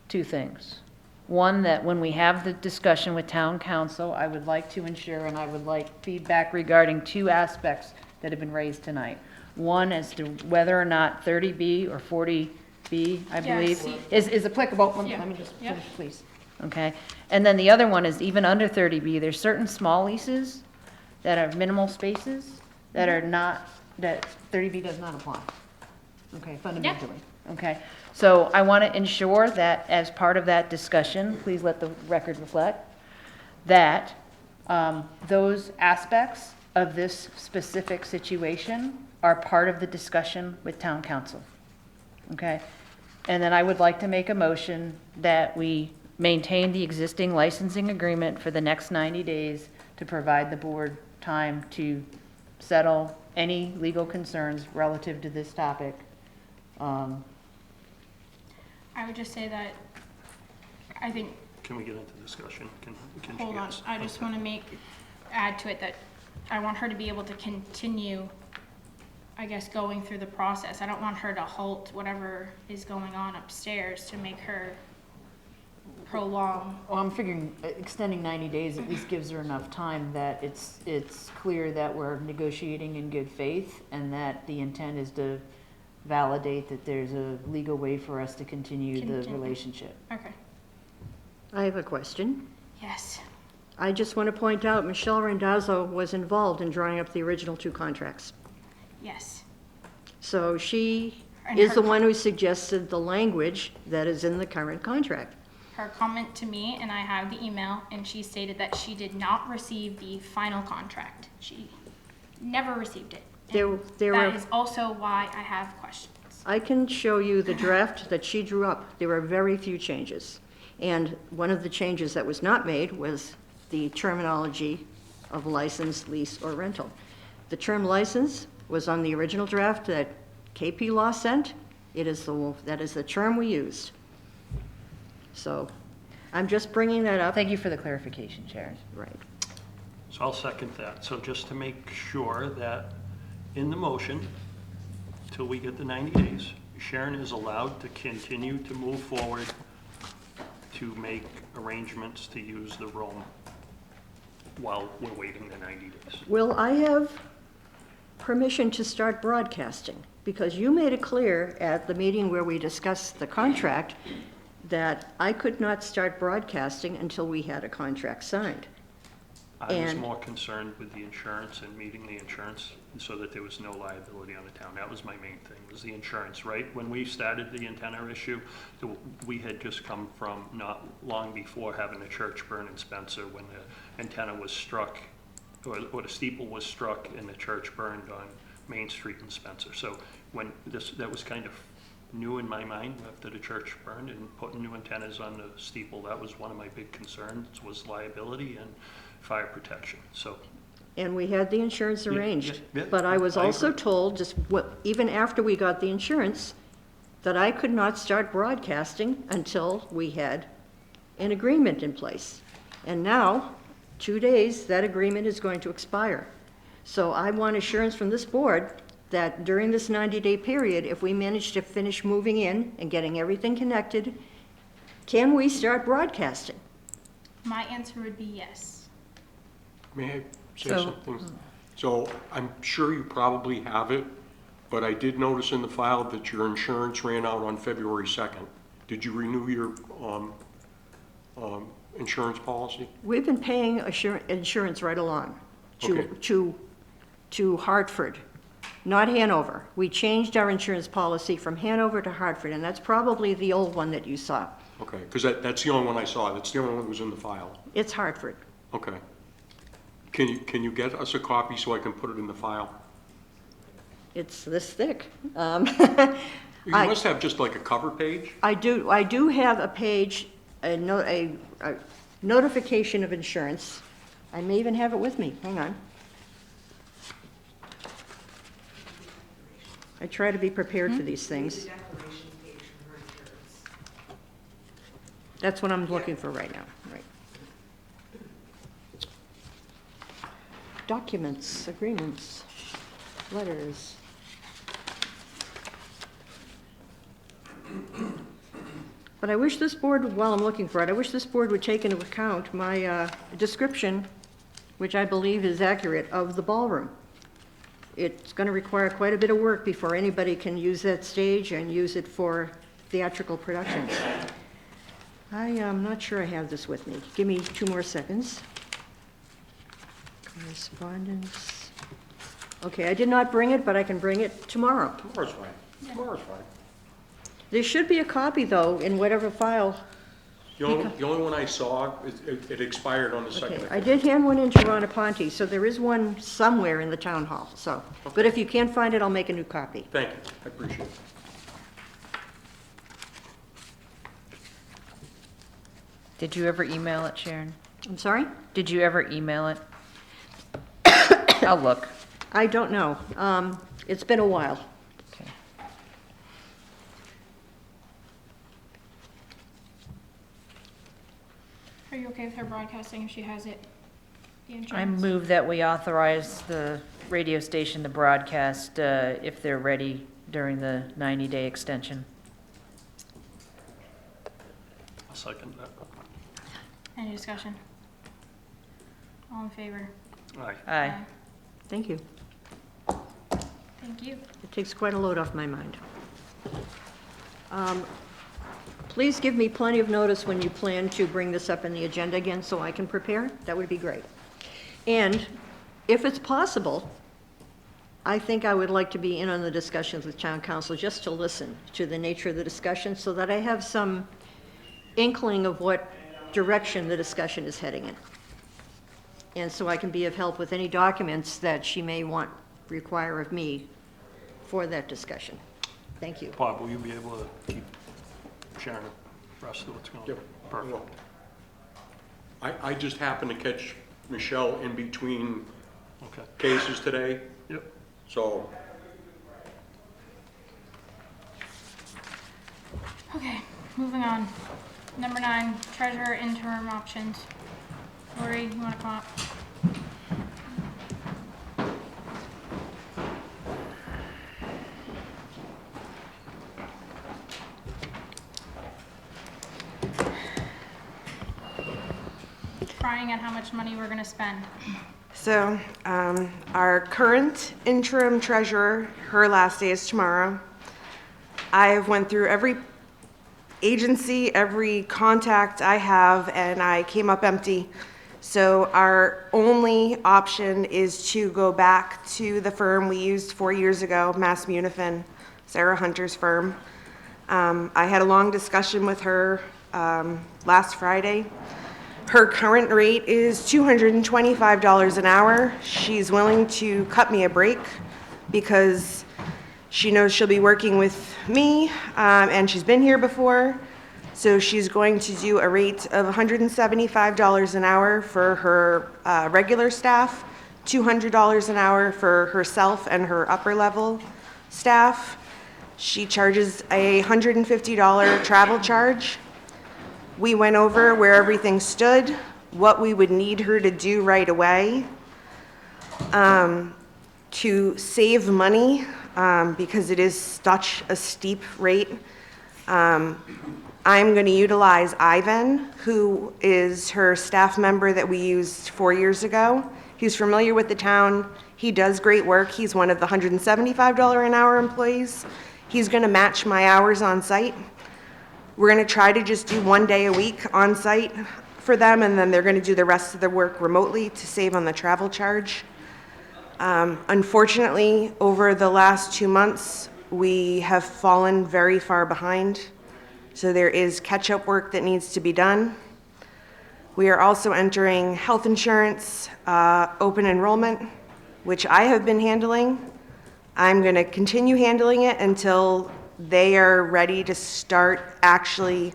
two things. One, that when we have the discussion with town council, I would like to ensure, and I would like feedback regarding two aspects that have been raised tonight. One, as to whether or not 30B or 40B, I believe, is applicable. Let me just finish, please. Okay, and then the other one is even under 30B, there's certain small leases that are minimal spaces that are not, that 30B does not apply. Okay, fundamentally. Okay, so I want to ensure that as part of that discussion, please let the record reflect, that those aspects of this specific situation are part of the discussion with town council. Okay, and then I would like to make a motion that we maintain the existing licensing agreement for the next 90 days to provide the board time to settle any legal concerns relative to this topic. I would just say that I think, Can we get into discussion? Can she hold on, get- I just want to add to it that I want her to be able to continue, I guess, going through the process. I don't want her to halt whatever is going on upstairs to make her prolong. Well, I'm figuring extending 90 days at least gives her enough time that it's clear that we're negotiating in good faith and that the intent is to validate that there's a legal way for us to continue the relationship. Okay. I have a question. Yes. I just want to point out, Michelle Randazzo was involved in drawing up the original two contracts. Yes. So she And is her the one who suggested the language that is in the current contract. Her comment to me, and I have the email, and she stated that she did not receive the final contract. She never received it. And There that were- is also why I have questions. I can show you the draft that she drew up. There were very few changes. And one of the changes that was not made was the terminology of license, lease, or rental. The term license was on the original draft that KP Law sent. That is the term we used. So I'm just bringing that up. Thank you for the clarification, Sharon. Right. So I'll second that. So just to make sure that in the motion, till we get the 90 days, Sharon is allowed to continue to move forward to make arrangements to use the room while we're waiting the 90 days. Will I have permission to start broadcasting? Because you made it clear at the meeting where we discussed the contract that I could not start broadcasting until we had a contract signed. I was And- more concerned with the insurance and meeting the insurance so that there was no liability on the town. That was my main thing, was the insurance, right? When we started the antenna issue, we had just come from not long before having a church burn in Spencer when the antenna was struck, or the steeple was struck and the church burned on Main Street in Spencer. So when that was kind of new in my mind after the church burned, and putting new antennas on the steeple, that was one of my big concerns, was liability and fire protection. So And we had the insurance arranged. yeah, But I was I also agree. told, even after we got the insurance, that I could not start broadcasting until we had an agreement in place. And now, 2 days, that agreement is going to expire. So I want assurance from this board that during this 90-day period, if we manage to finish moving in and getting everything connected, can we start broadcasting? My answer would be yes. May I say So- something? So I'm sure you probably have it, but I did notice in the file that your insurance ran out on February 2nd. Did you renew your insurance policy? We've been paying insurance right along Okay. to Hartford, not Hanover. We changed our insurance policy from Hanover to Hartford, and that's probably the old one that you saw. Okay, because that's the only one I saw. That's the only one that was in the file. It's Hartford. Okay. Can you get us a copy so I can put it in the file? It's this thick. You I- must have just like a cover page? I do have a page, a notification of insurance. I may even have it with me. Hang on. I try to be prepared for these things. The declaration page from her insurance. That's what I'm looking for right now, right. Documents, agreements, letters. But I wish this board, while I'm looking for it, I wish this board would take into account my description, which I believe is accurate, of the ballroom. It's going to require quite a bit of work before anybody can use that stage and use it for theatrical productions. I am not sure I have this with me. Give me 2 more seconds. Correspondence. Okay, I did not bring it, but I can bring it tomorrow. Tomorrow's fine. Tomorrow's fine. There should be a copy, though, in whatever file. The only one I saw, it expired on the 2nd. Okay, think. I did hand one in to Ronna Ponte, so there is one somewhere in the town hall, so. But if you can't find it, I'll make a new copy. Thank you, I appreciate it. Did you ever email it, Sharon? I'm sorry? Did you ever email it? I'll look. I don't know. It's been a while. Okay. Are you okay with her broadcasting if she has it? The I insurance? move that we authorize the radio station to broadcast if they're ready during the 90-day extension. I'll second that. Any discussion? All in favor? Aye. Aye. Thank you. Thank you. It takes quite a load off my mind. Please give me plenty of notice when you plan to bring this up in the agenda again so I can prepare. That would be great. And if it's possible, I think I would like to be in on the discussions with town council just to listen to the nature of the discussion so that I have some inkling of what direction the discussion is heading in. And so I can be of help with any documents that she may require of me for that discussion. Thank you. Bob, will you be able to keep sharing the rest of what's going on? Yep. Perfect. I just happened to catch Michelle in between Okay. cases today, Yep. so Okay, moving on. Number 9, treasurer interim options. Lori, you want to come up? crying at how much money we're gonna spend. So, our current interim treasurer, her last day is tomorrow. I have went through every agency, every contact I have, and I came up empty. So our only option is to go back to the firm we used 4 years ago, Mass Munifin, Sarah Hunter's firm. I had a long discussion with her last Friday. Her current rate is $225 an hour. She's willing to cut me a break because she knows she'll be working with me, and she's been here before. So she's going to do a rate of $175 an hour for her regular staff, $200 an hour for herself and her upper level staff. She charges a $150 travel charge. We went over where everything stood, what we would need her to do right away to save money because it is such a steep rate. I'm going to utilize Ivan, who is her staff member that we used 4 years ago. He's familiar with the town. He does great work. He's one of the $175 an hour employees. He's going to match my hours on site. We're going to try to just do 1 day a week on site for them, and then they're going to do the rest of the work remotely to save on the travel charge. Unfortunately, over the last 2 months, we have fallen very far behind. So there is catch-up work that needs to be done. We are also entering health insurance, open enrollment, which I have been handling. I'm going to continue handling it until they are ready to start actually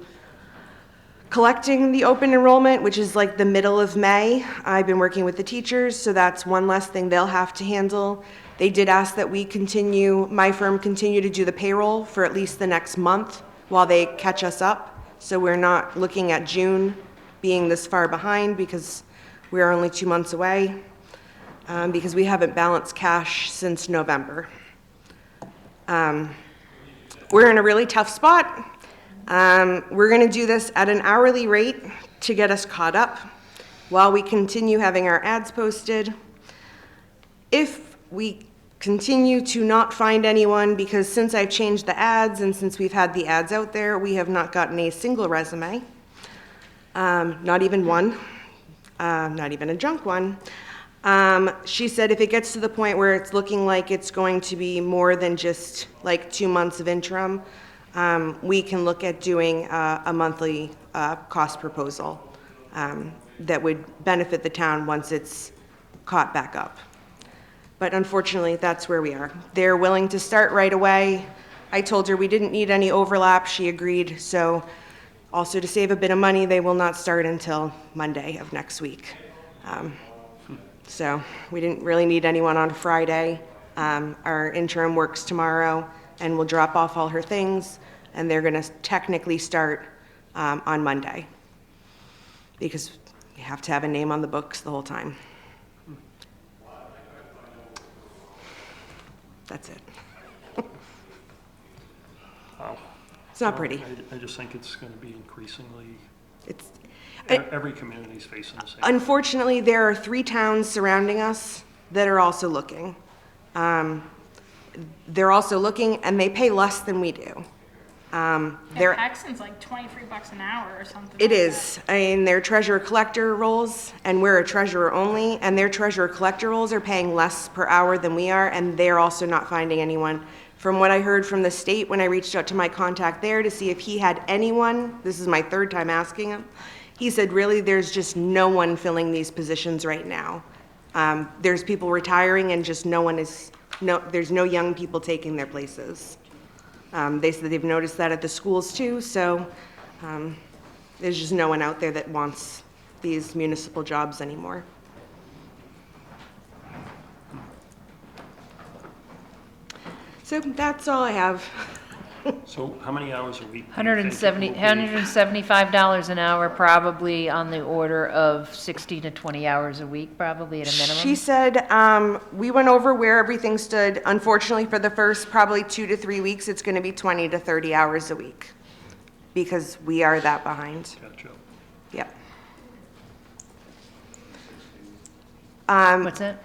collecting the open enrollment, which is like the middle of May. I've been working with the teachers, so that's one less thing they'll have to handle. They did ask that we continue, my firm continue to do the payroll for at least the next month while they catch us up. So we're not looking at June being this far behind because we are only 2 months away, because we haven't balanced cash since November. We're in a really tough spot. We're gonna do this at an hourly rate to get us caught up while we continue having our ads posted. If we continue to not find anyone, because since I've changed the ads and since we've had the ads out there, we have not gotten a single resume, not even one, not even a junk one. She said if it gets to the point where it's looking like it's going to be more than just like 2 months of interim, we can look at doing a monthly cost proposal that would benefit the town once it's caught back up. But unfortunately, that's where we are. They're willing to start right away. I told her we didn't need any overlap. She agreed. So also to save a bit of money, they will not start until Monday of next week. So we didn't really need anyone on Friday. Our interim works tomorrow and will drop off all her things, and they're going to technically start on Monday because we have to have a name on the books the whole time. That's it. Wow. It's not pretty. I just think it's going to be increasingly, It's every community's facing the same. unfortunately, there are 3 towns surrounding us that are also looking. They're also looking, and they pay less than we do. And They're Paxton's like $23 an hour or something. It like is. I mean, they're treasurer-collector roles, and we're a treasurer only, and their treasurer-collector roles are paying less per hour than we are, and they're also not finding anyone. From what I heard from the state when I reached out to my contact there to see if he had anyone, this is my 3rd time asking him, he said, really, there's just no one filling these positions right now. There's people retiring, and just there's no young people taking their places. They said they've noticed that at the schools too, so there's just no one out there that wants these municipal jobs anymore. So that's all I have. So how many hours a week? do you think it will be? $175 an hour, probably on the order of 60 to 20 hours a week, probably at a minimum. She said, we went over where everything stood. Unfortunately, for the first probably 2 to 3 weeks, it's going to be 20 to 30 hours a week because we are that behind. Gotcha. Yep. What's that?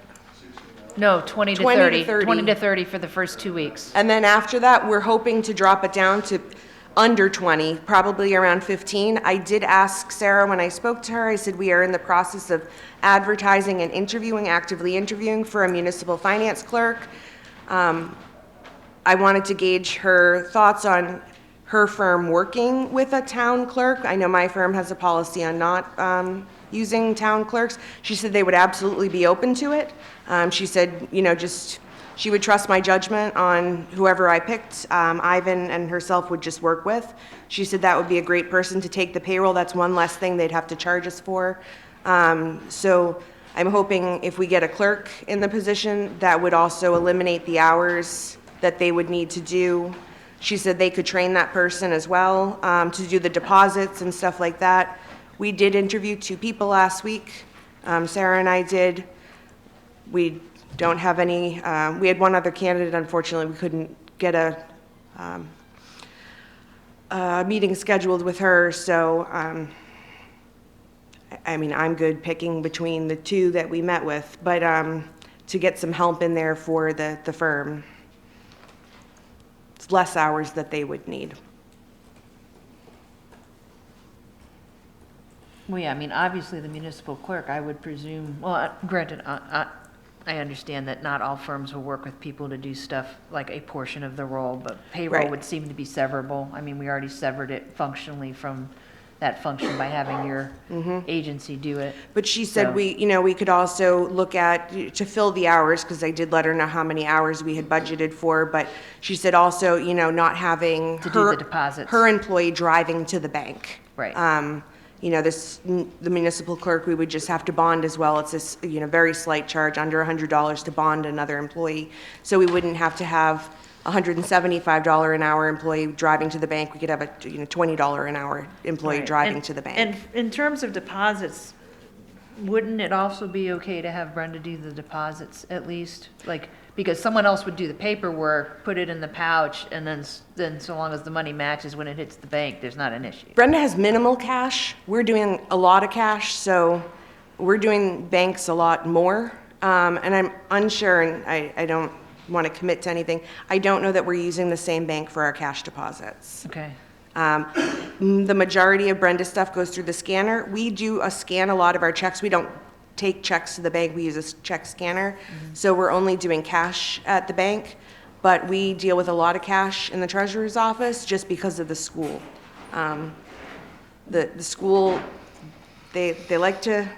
No, 20 to 20 to 30. 30. 20 to 30 for the first 2 weeks. And then after that, we're hoping to drop it down to under 20, probably around 15. I did ask Sarah when I spoke to her, I said, we are in the process of advertising and interviewing, actively interviewing for a municipal finance clerk. I wanted to gauge her thoughts on her firm working with a town clerk. I know my firm has a policy on not using town clerks. She said they would absolutely be open to it. She said, just, she would trust my judgment on whoever I picked. Ivan and herself would just work with. She said that would be a great person to take the payroll. That's one less thing they'd have to charge us for. So I'm hoping if we get a clerk in the position, that would also eliminate the hours that they would need to do. She said they could train that person as well to do the deposits and stuff like that. We did interview 2 people last week. Sarah and I did. We don't have any, we had one other candidate, unfortunately, we couldn't get a meeting scheduled with her, so, I mean, I'm good picking between the 2 that we met with, but to get some help in there for the firm. It's less hours that they would need. Well, yeah, I mean, obviously, the municipal clerk, I would presume, well, granted, I understand that not all firms will work with people to do stuff like a portion of the role, but payroll Right. would seem to be severable. I mean, we already severed it functionally from that function by having your agency do it. But she said So- we could also look at, to fill the hours, because I did let her know how many hours we had budgeted for, but she said also, not having To do the deposits. her employee driving to the bank. Right. The municipal clerk, we would just have to bond as well. It's this, very slight charge, under $100 to bond another employee. So we wouldn't have to have a $175 an hour employee driving to the bank. We could have a, $20 an hour employee Right. driving And- to the bank. And in terms of deposits, wouldn't it also be okay to have Brenda do the deposits at least? Like, because someone else would do the paperwork, put it in the pouch, and then so long as the money matches when it hits the bank, there's not an issue. Brenda has minimal cash. We're doing a lot of cash, so we're doing banks a lot more. And I'm unsure, and I don't want to commit to anything. I don't know that we're using the same bank for our cash deposits. Okay. The majority of Brenda's stuff goes through the scanner. We do scan a lot of our checks. We don't take checks to the bank. We use a check scanner. So we're only doing cash at the bank, but we deal with a lot of cash in the treasurer's office just because of the school. The school, they like to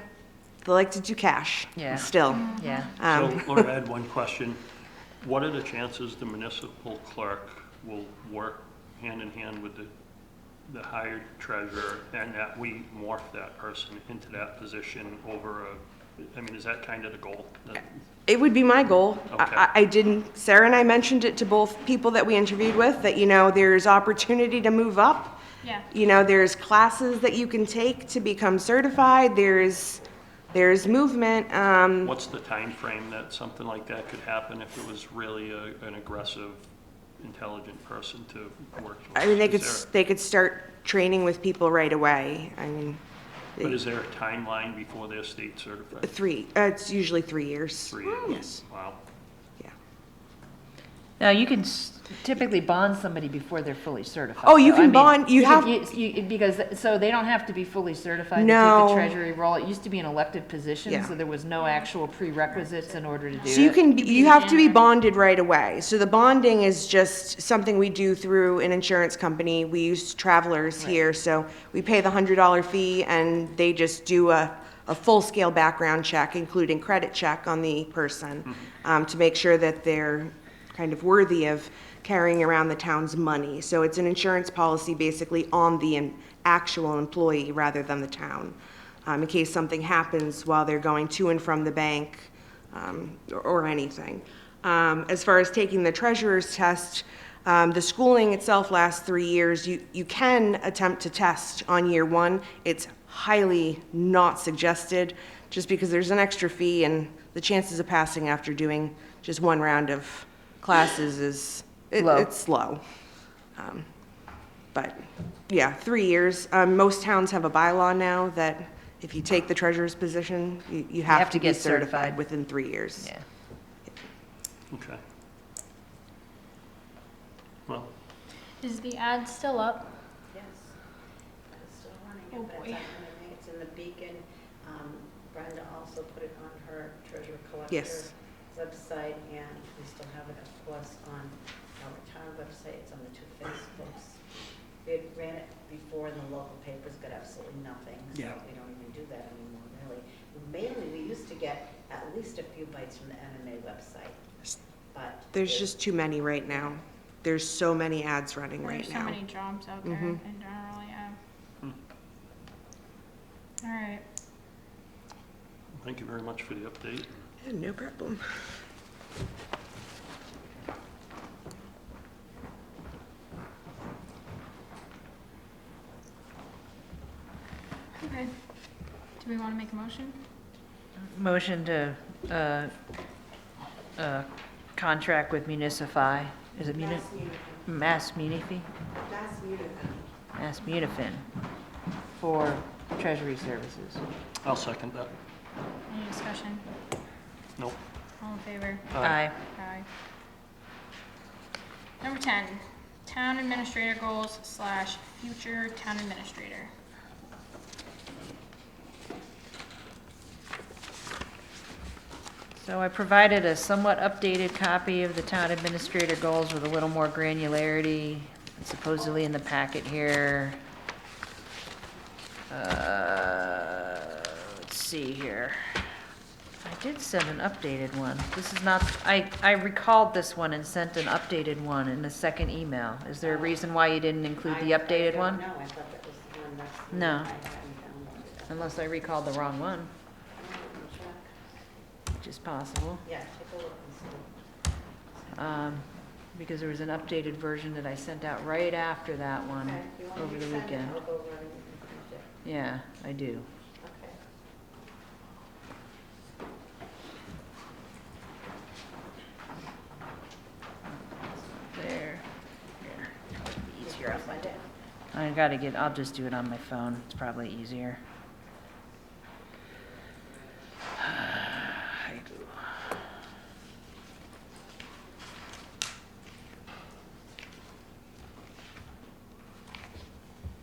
do cash. Yeah. Still. Yeah. So, Laura, I had one question. What are the chances the municipal clerk will work hand in hand with the hired treasurer, and that we morph that person into that position over is that kind of the goal? It would be my goal. Okay. I didn't, Sarah and I mentioned it to both people that we interviewed with, that, there's opportunity to move up. Yeah. There's classes that you can take to become certified. There's movement. What's the time frame that something like that could happen if it was really an aggressive, intelligent person to work with? I mean, Is they could start training with people right away. I mean, But is there a timeline before they're state certified? it's usually 3 years. 3 years? Yes. Wow. Yeah. Now, you can typically bond somebody before they're fully certified. Oh, you though. can I mean, bond- you have- because, so they don't have to be fully certified to No. take the treasury role. It used to be an elected position, Yeah. so there was no actual prerequisites in order to do it. So you have to be bonded right away. So the bonding is just something we do through an insurance company. We use Travelers here, so we pay the $100 fee, and they just do a full-scale background check, including credit check on the person, to make sure that they're kind of worthy of carrying around the town's money. So it's an insurance policy basically on the actual employee rather than the town, in case something happens while they're going to and from the bank, or anything. As far as taking the treasurer's test, the schooling itself lasts 3 years. You can attempt to test on year 1. It's highly not suggested, just because there's an extra fee, and the chances of passing after doing just 1 round of classes is Low. it's low. But yeah, 3 years. Most towns have a bylaw now that If you take the treasurer's position, you have to be get certified certified. within 3 years. Yeah. Okay. Well, Is the ad still up? Yes, it's still running, Oh, but boy. it's on MMA, it's in the Beacon. Brenda also put it on her treasurer collector Yes. website, and we still have it, of course, on our town website, it's on the 2 Facebooks. We had ran it before in the local papers, got absolutely nothing, so Yeah. we don't even do that anymore, really. Mainly, we used to get at least a few bites from the MMA website, but. There's just too many right now. There's so many ads running right There's so now. many jobs out there Mhm. in general, yeah. All right. thank you very much for the update. Yeah, no problem. Okay. Do we want to make a motion? Motion to, contract with Municify, is it Mass Munifi? Mass Munifin for treasury services. I'll second that. Any discussion? Nope. All in favor? Aye. Aye. Number 10, town administrator goals / future town administrator. So I provided a somewhat updated copy of the town administrator goals with a little more granularity. It's supposedly in the packet here. Let's see here. I did send an updated one. This is not, I recalled this one and sent an updated one in the second email. Is there a reason why you didn't include the updated one? No, I thought that was the one that's. the No. one I hadn't downloaded. Unless I recalled the wrong one, Check. which is possible. Yeah, take a look and see. Because there was an updated version that I sent out right after that one Okay, if you want over me the to send it, weekend. I'll go run and finish it. Yeah, I do. Okay. There. Here. It'll be easier on my I'll just do it on my phone. It's probably easier.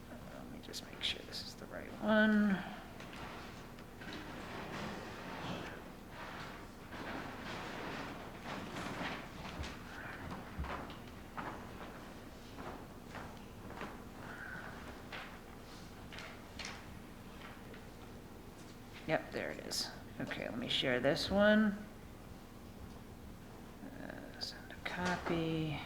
Let me just make sure this is the right one. Yep, there it is. Okay, let me share this one. Send a copy.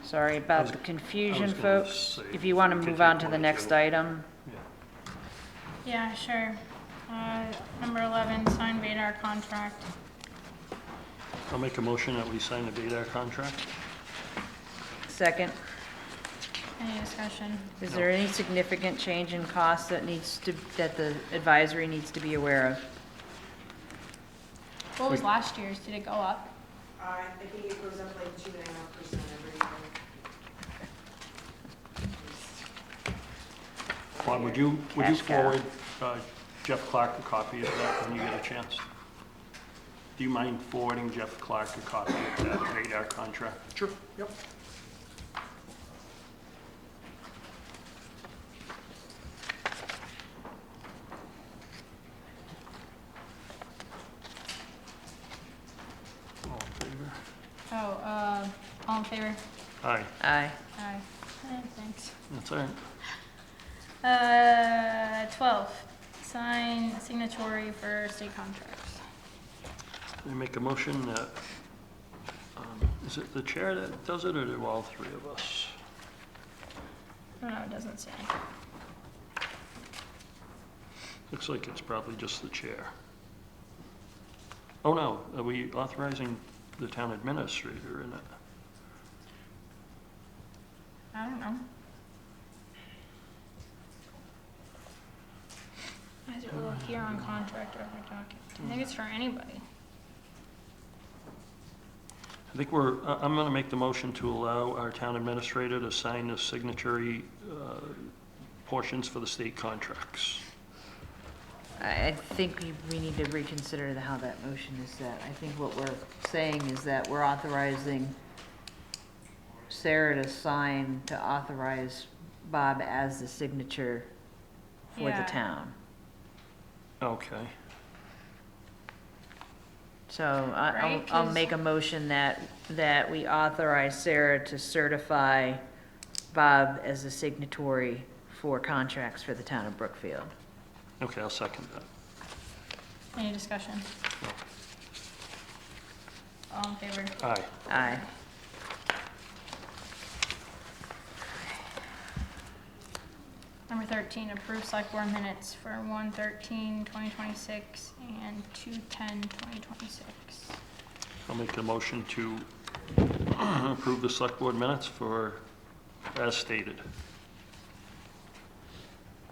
Sorry about the confusion, I was gonna folks. say, If you want to we could move on take to the one, next too. item. Yeah, sure. Number 11, sign Vadar contract. I'll make a motion that we sign the Vadar contract. Second, Any discussion? is there any significant change in cost that that the advisory needs to be aware of? What was last year's? Did it go up? I think it goes up like 2.5% every year. Juan, would you Cash cow. forward Jeff Clark a copy of that when you get a chance? Do you mind forwarding Jeff Clark a copy of that Vadar contract? Sure, yep. All in favor? Oh, all in favor? Aye, Aye. Aye. Thanks. that's all right. 12, sign signatory for state contracts. I make a motion that, is it the chair that does it, or do all three of us? Oh, no, it doesn't say. Looks like it's probably just the chair. Oh, no, are we authorizing the town administrator in it? I don't know. Why is it little here on contract or other document? I think it's for anybody. I think I'm going to make the motion to allow our town administrator to sign the signatory portions for the state contracts. I think we need to reconsider how that motion is set. I think what we're saying is that we're authorizing Sarah to sign to authorize Bob as the signature for the Yeah. town. Okay. So Right, I'll 'cause- make a motion that we authorize Sarah to certify Bob as the signatory for contracts for the town of Brookfield. Okay, I'll second that. Any discussion? All in favor? Aye. Aye. Number 13, approve select board minutes for 1/13/2026 and 2/10/2026. I'll make the motion to approve the select board minutes for, as stated.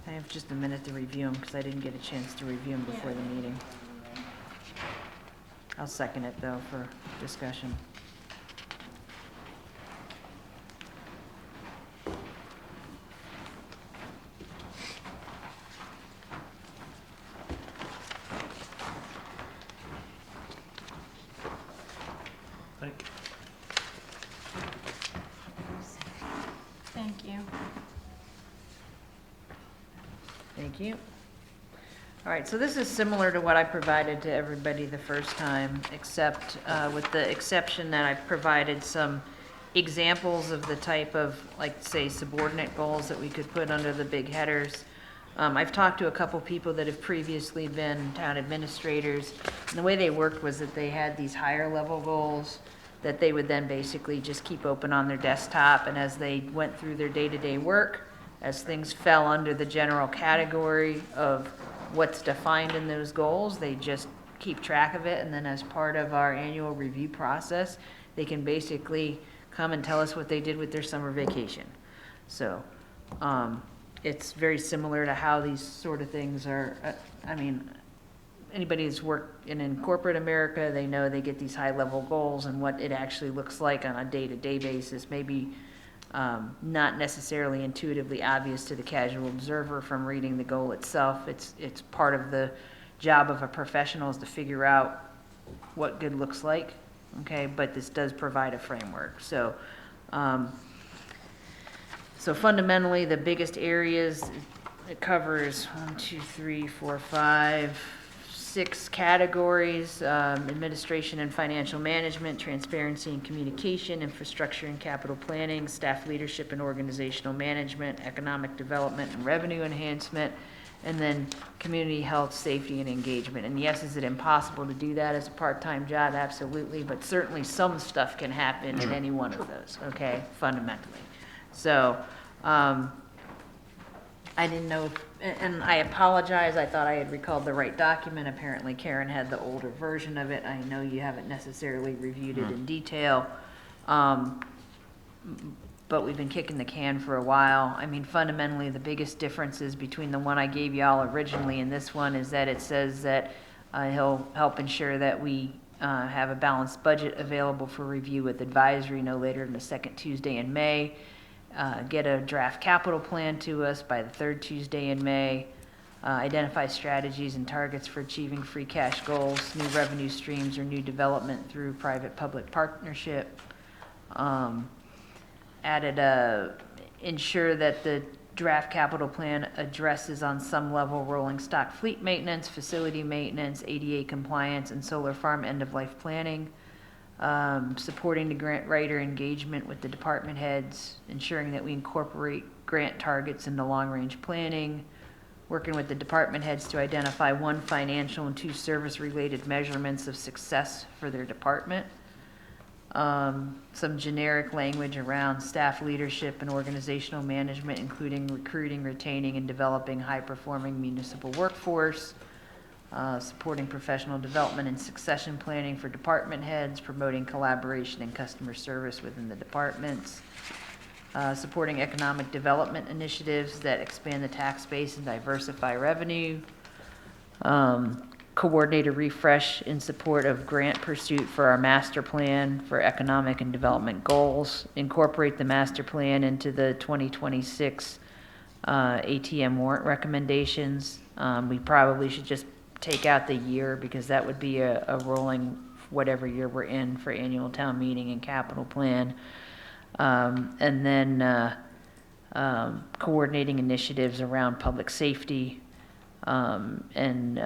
I have just a minute to review them because I didn't get a chance to review them before the meeting. I'll second it though for discussion. Thank you. Thank you. Thank you. All right, so this is similar to what I provided to everybody the first time, except with the exception that I've provided some examples of the type of, like, say, subordinate goals that we could put under the big headers. I've talked to a couple people that have previously been town administrators, and the way they worked was that they had these higher level goals that they would then basically just keep open on their desktop, and as they went through their day-to-day work, as things fell under the general category of what's defined in those goals, they just keep track of it, and then as part of our annual review process, they can basically come and tell us what they did with their summer vacation. So, it's very similar to how these sort of things are, I mean, anybody who's worked in corporate America, they know they get these high-level goals, and what it actually looks like on a day-to-day basis, maybe not necessarily intuitively obvious to the casual observer from reading the goal itself. It's part of the job of a professional is to figure out what good looks like, okay? But this does provide a framework. So, so fundamentally, the biggest areas it covers 6 categories: administration and financial management, transparency and communication, infrastructure and capital planning, staff leadership and organizational management, economic development and revenue enhancement, and then community health, safety, and engagement. And yes, is it impossible to do that as a part-time job? Absolutely, but certainly some stuff can happen in any one of those, okay, fundamentally. So, I didn't know, and I apologize, I thought I had recalled the right document. Apparently Karen had the older version of it. I know you haven't necessarily reviewed it in detail, but we've been kicking the can for a while. I mean, fundamentally, the biggest differences between the one I gave y'all originally and this one is that it says that he'll help ensure that we have a balanced budget available for review with advisory no later than the second Tuesday in May. Get a draft capital plan to us by the third Tuesday in May, identify strategies and targets for achieving free cash goals, new revenue streams or new development through private-public partnership. Ensure that the draft capital plan addresses on some level rolling stock fleet maintenance, facility maintenance, ADA compliance, and solar farm end-of-life planning. Supporting the grant writer engagement with the department heads, ensuring that we incorporate grant targets into long-range planning, working with the department heads to identify 1 financial and 2 service-related measurements of success for their department. Some generic language around staff leadership and organizational management, including recruiting, retaining, and developing high-performing municipal workforce. Supporting professional development and succession planning for department heads, promoting collaboration and customer service within the departments, supporting economic development initiatives that expand the tax base and diversify revenue, coordinate a refresh in support of grant pursuit for our master plan for economic and development goals, incorporate the master plan into the 2026 ATM warrant recommendations. We probably should just take out the year because that would be a rolling whatever year we're in for annual town meeting and capital plan. And then coordinating initiatives around public safety, and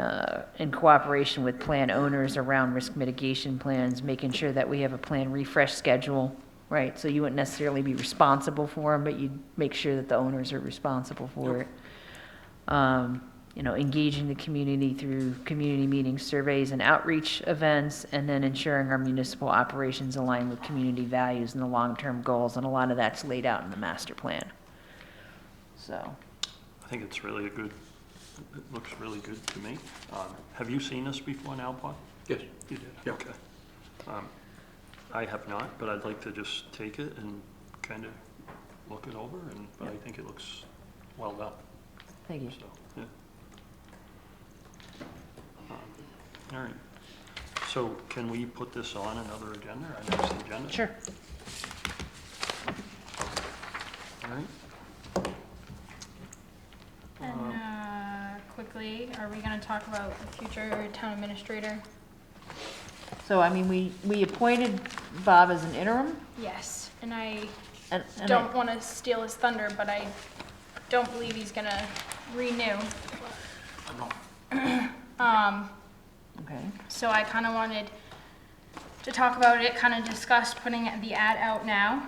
in cooperation with plan owners around risk mitigation plans, making sure that we have a plan refresh schedule, right? So you wouldn't necessarily be responsible for them, but you'd make sure that the owners are responsible for it. Engaging the community through community meetings, surveys, and outreach events, and then ensuring our municipal operations align with community values and the long-term goals, and a lot of that's laid out in the master plan. So. I think it's really it looks really good to me. Have you seen this before now, Paul? Yes. You did? Yeah. Okay. I have not, but I'd like to just take it and kind of look it over, but I think it looks well done. Thank you. So, yeah. All right. So can we put this on another agenda, our next agenda? Sure. All right. And quickly, are we going to talk about the future town administrator? So, I mean, we appointed Bob as an interim. Yes, and I And don't want to steal his thunder, but I don't believe he's going to renew. Okay. So I kind of wanted to talk about it, kind of discuss putting the ad out now.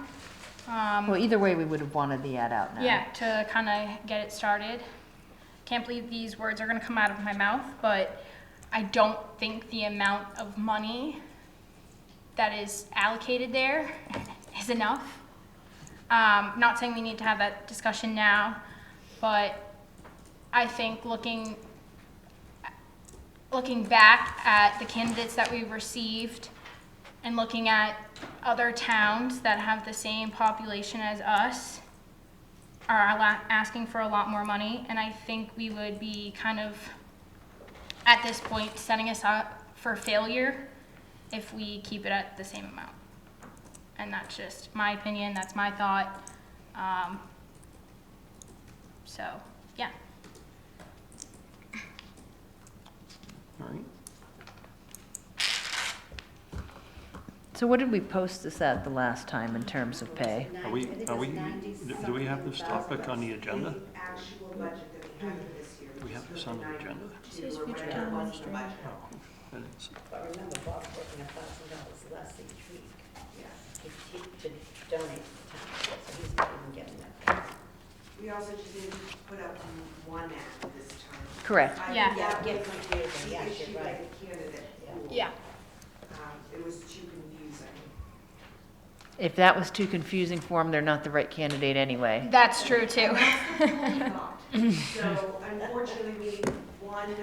Well, either way, we would have wanted the ad out now. Yeah, to kind of get it started. Can't believe these words are going to come out of my mouth, but I don't think the amount of money that is allocated there is enough. Not saying we need to have that discussion now, but I think looking back at the candidates that we've received and looking at other towns that have the same population as us are asking for a lot more money, and I think we would be kind of, at this point, setting us up for failure if we keep it at the same amount. And that's just my opinion, that's my thought. So, yeah. All right. So what did we post this at the last time in terms of pay? Do we have this topic on the agenda? Actual budget that we have for this year. We have this on the agenda? Says future town administrator. Oh, I didn't see. But remember, Bob's working $1,000 less each week. Yeah. To donate to the town, so he's not even getting that. We also just need to put up one ad this time. Correct. Yeah. Yeah, get confusing, The yes, issue you're by right. the candidate pool. Yeah. It was too confusing. If that was too confusing for them, they're not the right candidate anyway. That's true too. So unfortunately, we need one.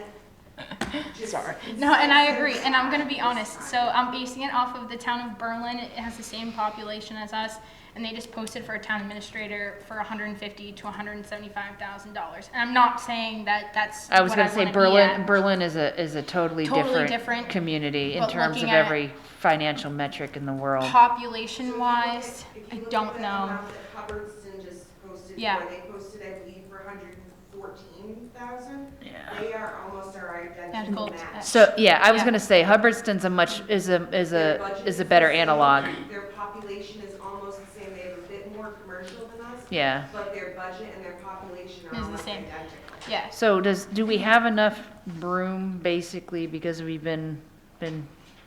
Sorry. No, and I agree, and I'm gonna be honest, so I'm basing it off of the town of Berlin. It has the same population as us, and they just posted for a town administrator for $150,000 to $175,000. And I'm not saying that that's I was what going to say wanna be at. Berlin is a totally Totally different different, community in but terms of looking at every financial metric in the world. Population-wise, If I you look don't at the know. amount that Hubbardston just posted Yeah. for, they posted, I believe, for 114,000. Yeah. They are almost our identical Identical to- match. So yeah, I was Yeah. going to say Hubbardston's Their budget is a the better same. analog. Their population is almost the same. They have a bit more commercial than us. Yeah. But their budget and their population are Is the almost same. identical. Yeah, So do we have enough room basically because we've been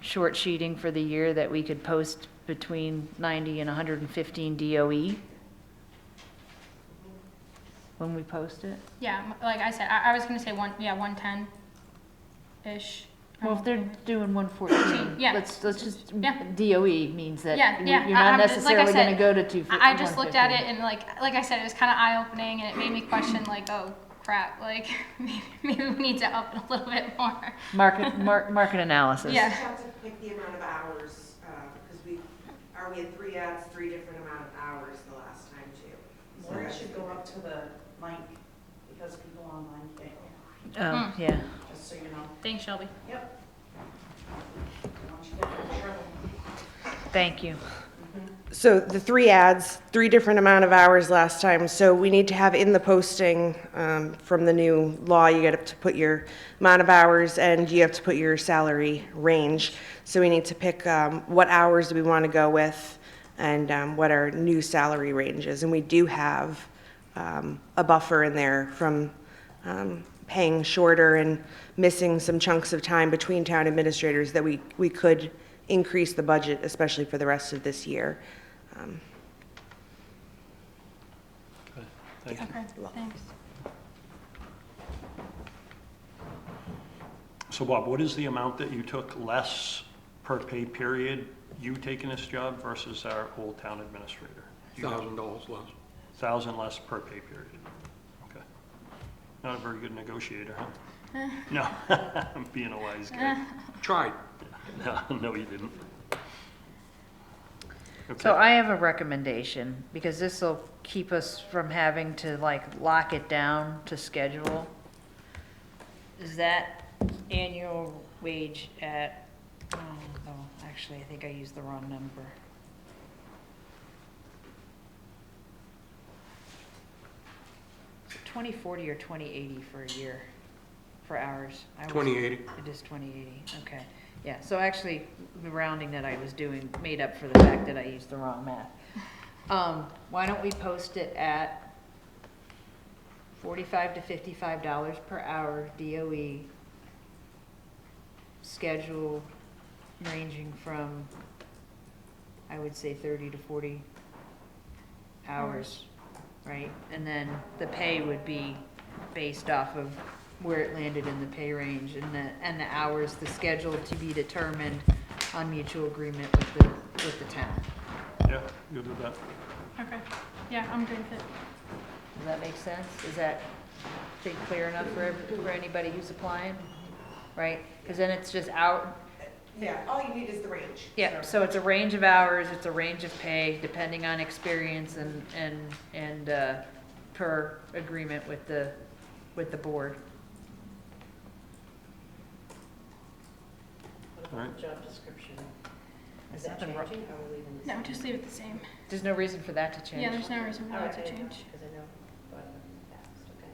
short sheeting for the year that we could post between 90 and 115 DOE when we post it? yeah, like I said, I was gonna say 110-ish. Well, if they're doing 114, Yeah. let's just, Yeah. DOE means that Yeah, yeah, you're not I'm just- like I necessarily said, going to go to 250. I just looked at it and like I said, it was kind of eye-opening and it made me question like, oh crap, like maybe we need to up it a little bit more. Market analysis. Yeah. We just have to pick the amount of hours, because we had 3 ads, 3 different amount of hours the last time too. So Warrant should go up to the link, because people online can't. Oh, yeah. Just just so you know. Thanks, Shelby. Yep. Don't want you to get in trouble. Thank you. So the 3 ads, 3 different amount of hours last time. So we need to have in the posting from the new law, you got to put your amount of hours and you have to put your salary range. So we need to pick what hours do we want to go with and what our new salary range is. And we do have a buffer in there from paying shorter and missing some chunks of time between town administrators that we could increase the budget, especially for the rest of this year. Okay, thank you. Okay, thanks. So Bob, what is the amount that you took less per pay period, you taking this job versus our old town administrator? $1,000 less. 1,000 less per pay period. Okay. Not a very good negotiator, huh? No, I'm being a wise guy. Tried. No, you didn't. So Okay. I have a recommendation, because this will keep us from having to like lock it down to schedule. Is that annual wage at, oh, no, actually, I think I used the wrong number. Is it 2040 or 2080 for a year, for hours? I was- 2080. It is 2080, okay. Yeah, so actually, the rounding that I was doing made up for the fact that I used the wrong math. Why don't we post it at $45 to $55 per hour DOE, schedule ranging from, I would say 30 to 40 hours, right? And then the pay would be based off of where it landed in the pay range, and the hours, the schedule to be determined on mutual agreement with the town. Yeah, good with that. Okay, yeah, I'm good with it. Does that make sense? Is that clear enough for anybody who's applying? Right? Because then it's just out, Yeah, all you need is the range. yeah, so it's a range of hours, it's a range of pay, depending on experience and per agreement with the board. What All right. about the job description? Is There's that nothing wrong- changing or are we leaving the No, same? just leave it the same. There's no reason for that to change. Yeah, there's no reason for that to change. Because I know, brought it up in the past, okay.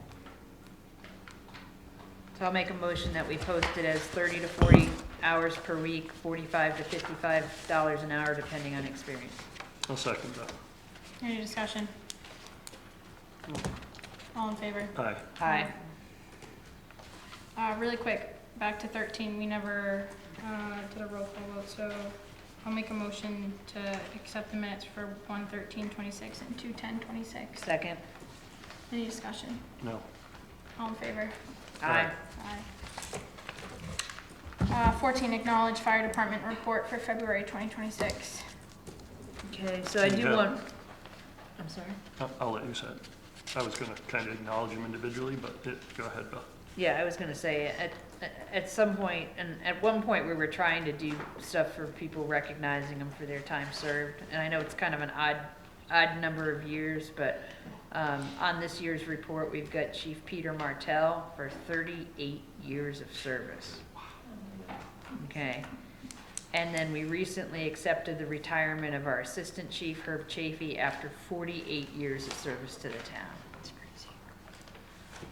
So I'll make a motion that we post it as 30 to 40 hours per week, $45 to $55 an hour, depending on experience. I'll second that. Any discussion? All in favor? Aye. Aye. Really quick, back to 13, we never did a roll call vote, so I'll make a motion to accept the minutes for 1/13/26 and 2/10/26. Second? Any discussion? No. All in favor? Aye. Aye. 14, acknowledge fire department report for February 2026. Okay, so I do Yeah. want, I'm sorry? I'll let you say it. I was gonna kind of acknowledge them individually, but go ahead, Bill. Yeah, I was gonna say, at some point, and at one point, we were trying to do stuff for people, recognizing them for their time served. And I know it's kind of an odd number of years, but on this year's report, we've got Chief Peter Martell for 38 years of service. Okay. And then we recently accepted the retirement of our Assistant Chief Herb Chafee after 48 years of service to the town.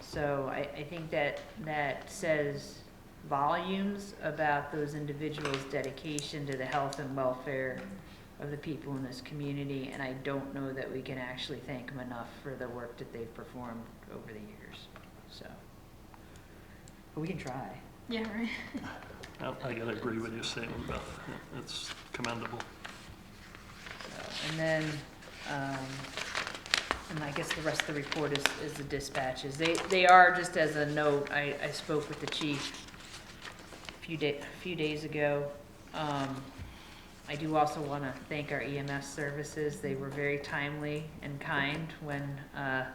So I think that says volumes about those individuals' dedication to the health and welfare of the people in this community, and I don't know that we can actually thank them enough for the work that they've performed over the years, so. But we can try. Yeah, right. I gotta agree with your statement, Beth. It's commendable. So, and then, and I guess the rest of the report is the dispatches. They are, just as a note, I spoke with the chief a few days ago. I do also want to thank our EMS services. They were very timely and kind when I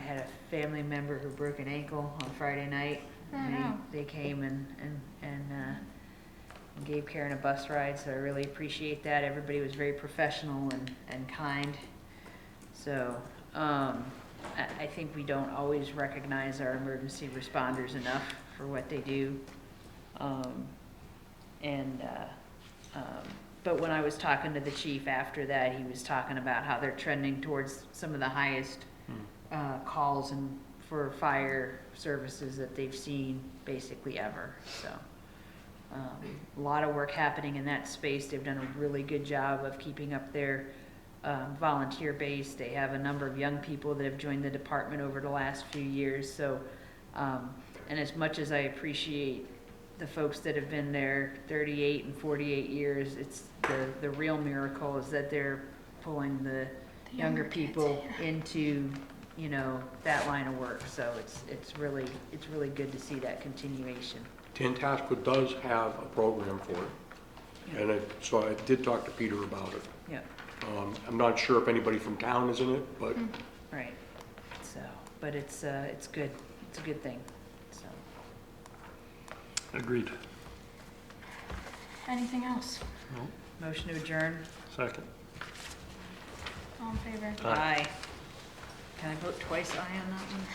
had a family member who broke an ankle on Friday night. Oh, no. They came and gave Karen a bus ride, so I really appreciate that. Everybody was very professional and kind. So, I think we don't always recognize our emergency responders enough for what they do. But when I was talking to the chief after that, he was talking about how they're trending towards some of the highest calls and for fire services that they've seen basically ever. So a lot of work happening in that space. They've done a really good job of keeping up their volunteer base. They have a number of young people that have joined the department over the last few years. So, and as much as I appreciate the folks that have been there 38 and 48 years, it's the real miracle is that they're pulling the younger people into, you know, that line of work. So it's really good to see that continuation. Tantascwa does have a program for it, and so I did talk to Peter about it. Yeah. I'm not sure if anybody from town is in it, but Right. So, but it's good. It's a good thing. So. agreed. Anything else? Motion to adjourn. Second. All in favor? Aye. Can I vote twice aye on that one?